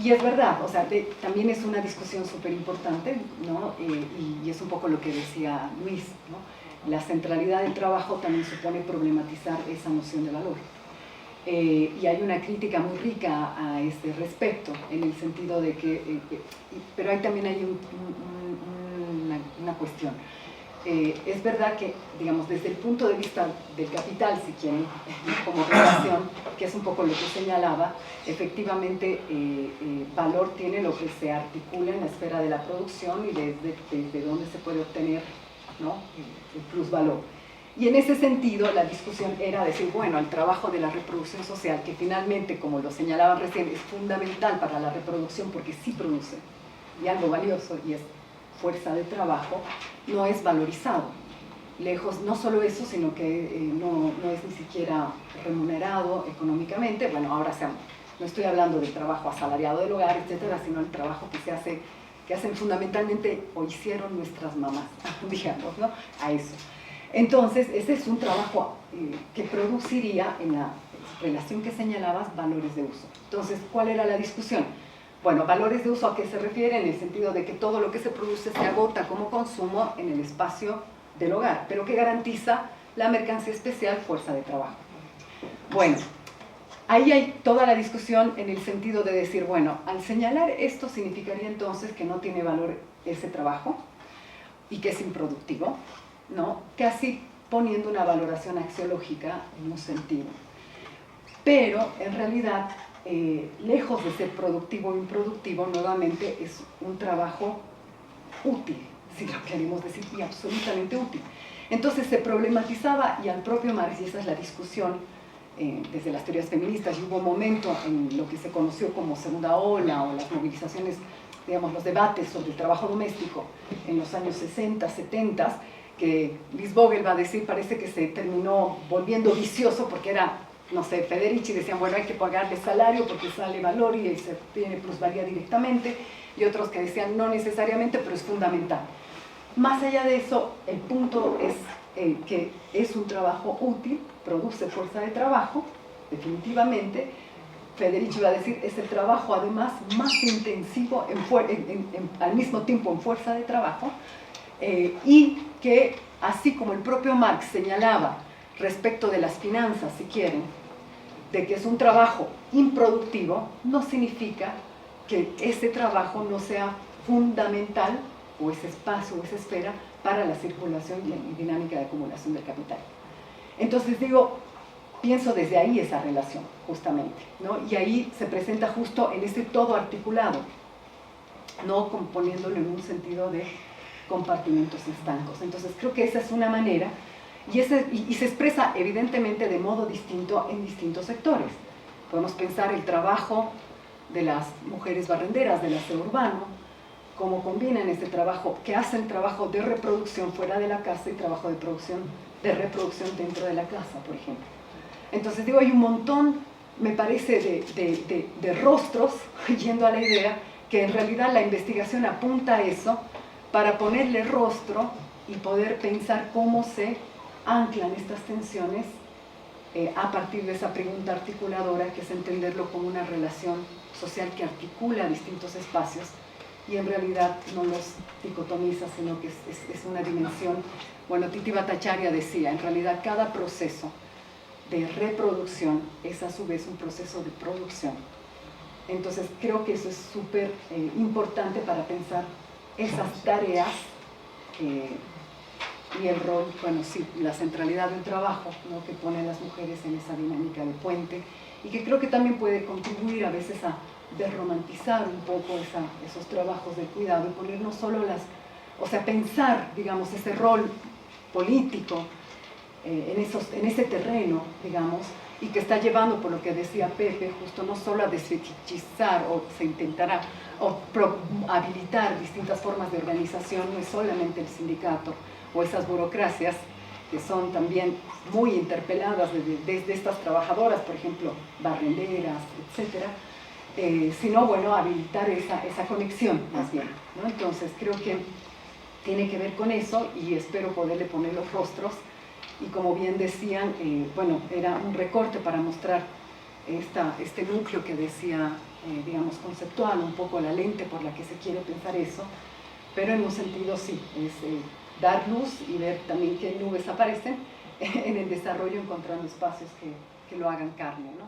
Y es verdad, o sea, también es una discusión súper importante, ¿no? Y es un poco lo que decía Luis, ¿no? La centralidad del trabajo también supone problematizar esa noción de valor. Y hay una crítica muy rica a este respecto, en el sentido de que, pero ahí también hay una cuestión. Es verdad que, digamos, desde el punto de vista del capital, si quieren, como relación, que es un poco lo que señalaba, efectivamente valor tiene lo que se articula en la esfera de la producción y desde dónde se puede obtener, ¿no?, el plusvalor. Y en ese sentido la discusión era decir, bueno, el trabajo de la reproducción social, que finalmente, como lo señalaba recién, es fundamental para la reproducción porque sí produce, y algo valioso, y es fuerza de trabajo, no es valorizado. Lejos, no solo eso, sino que no es ni siquiera remunerado económicamente. Bueno, ahora no estoy hablando del trabajo asalariado del hogar, etcétera, sino el trabajo que hacen fundamentalmente, o hicieron nuestras mamás, digamos, ¿no?, a eso. Entonces, ese es un trabajo que produciría, en la relación que señalabas, valores de uso. Entonces, ¿cuál era la discusión? Bueno, valores de uso, ¿a qué se refiere? En el sentido de que todo lo que se produce se agota como consumo en el espacio del hogar, pero que garantiza la mercancía especial, fuerza de trabajo. Bueno, ahí hay toda la discusión en el sentido de decir, bueno, al señalar esto significaría entonces que no tiene valor ese trabajo y que es improductivo, ¿no? Casi poniendo una valoración axiológica en un sentido. Pero, en realidad, lejos de ser productivo o improductivo, nuevamente es un trabajo útil, si lo queremos decir, y absolutamente útil. Entonces se problematizaba, y al propio Marx, y esa es la discusión desde las teorías feministas, y hubo un momento en lo que se conoció como segunda ola, o las movilizaciones, digamos, los debates sobre el trabajo doméstico en los años 60, 70, que Liz Vogel va a decir, parece que se terminó volviendo vicioso porque era, no sé, Federici decían, bueno, hay que pagarle salario porque sale valor y se tiene plusvalía directamente, y otros que decían, no necesariamente, pero es fundamental. Más allá de eso, el punto es que es un trabajo útil, produce fuerza de trabajo, definitivamente. Federici va a decir, es el trabajo además más intensivo, al mismo tiempo en fuerza de trabajo, y que, así como el propio Marx señalaba respecto de las finanzas, si quieren, de que es un trabajo improductivo, no significa que ese trabajo no sea fundamental, o ese espacio, o esa esfera, para la circulación y dinámica de acumulación del capital. Entonces pienso desde ahí esa relación, justamente, ¿no? Y ahí se presenta justo en ese todo articulado, no componiéndolo en un sentido de compartimentos estancos. Entonces creo que esa es una manera, y se expresa evidentemente de modo distinto en distintos sectores. Podemos pensar el trabajo de las mujeres barrenderas del aseo urbano, cómo combinan este trabajo, que hacen trabajo de reproducción fuera de la casa y trabajo de reproducción dentro de la casa, por ejemplo. Entonces hay un montón, me parece, de rostros, yendo a la idea, que en realidad la investigación apunta a eso, para ponerle rostro y poder pensar cómo se anclan estas tensiones a partir de esa pregunta articuladora, que es entenderlo como una relación social que articula distintos espacios y en realidad no los dicotomiza, sino que es una dimensión. Bueno, Titi Bhattacharya decía, en realidad cada proceso de reproducción es a su vez un proceso de producción. Entonces creo que eso es súper importante para pensar esas tareas y el rol, bueno, sí, la centralidad del trabajo, ¿no?, que ponen las mujeres en esa dinámica de puente, y que creo que también puede contribuir a veces a desromantizar un poco esos trabajos de cuidado y poner no solo pensar, digamos, ese rol político en ese terreno, digamos, y que está llevando, por lo que decía Pepe, justo no solo a desfetichizar, o se intentará habilitar distintas formas de organización, no es solamente el sindicato o esas burocracias que son también muy interpeladas desde estas trabajadoras, por ejemplo, barrenderas, etcétera, sino, bueno, habilitar esa conexión más bien, ¿no? Entonces creo que tiene que ver con eso y espero poderle poner los rostros. Y como bien decían, bueno, era un recorte para mostrar este núcleo que decía, digamos, conceptual, un poco la lente por la que se quiere pensar eso, pero en un sentido sí, es dar luz y ver también qué nubes aparecen en el desarrollo, encontrando espacios que lo hagan carne, ¿no?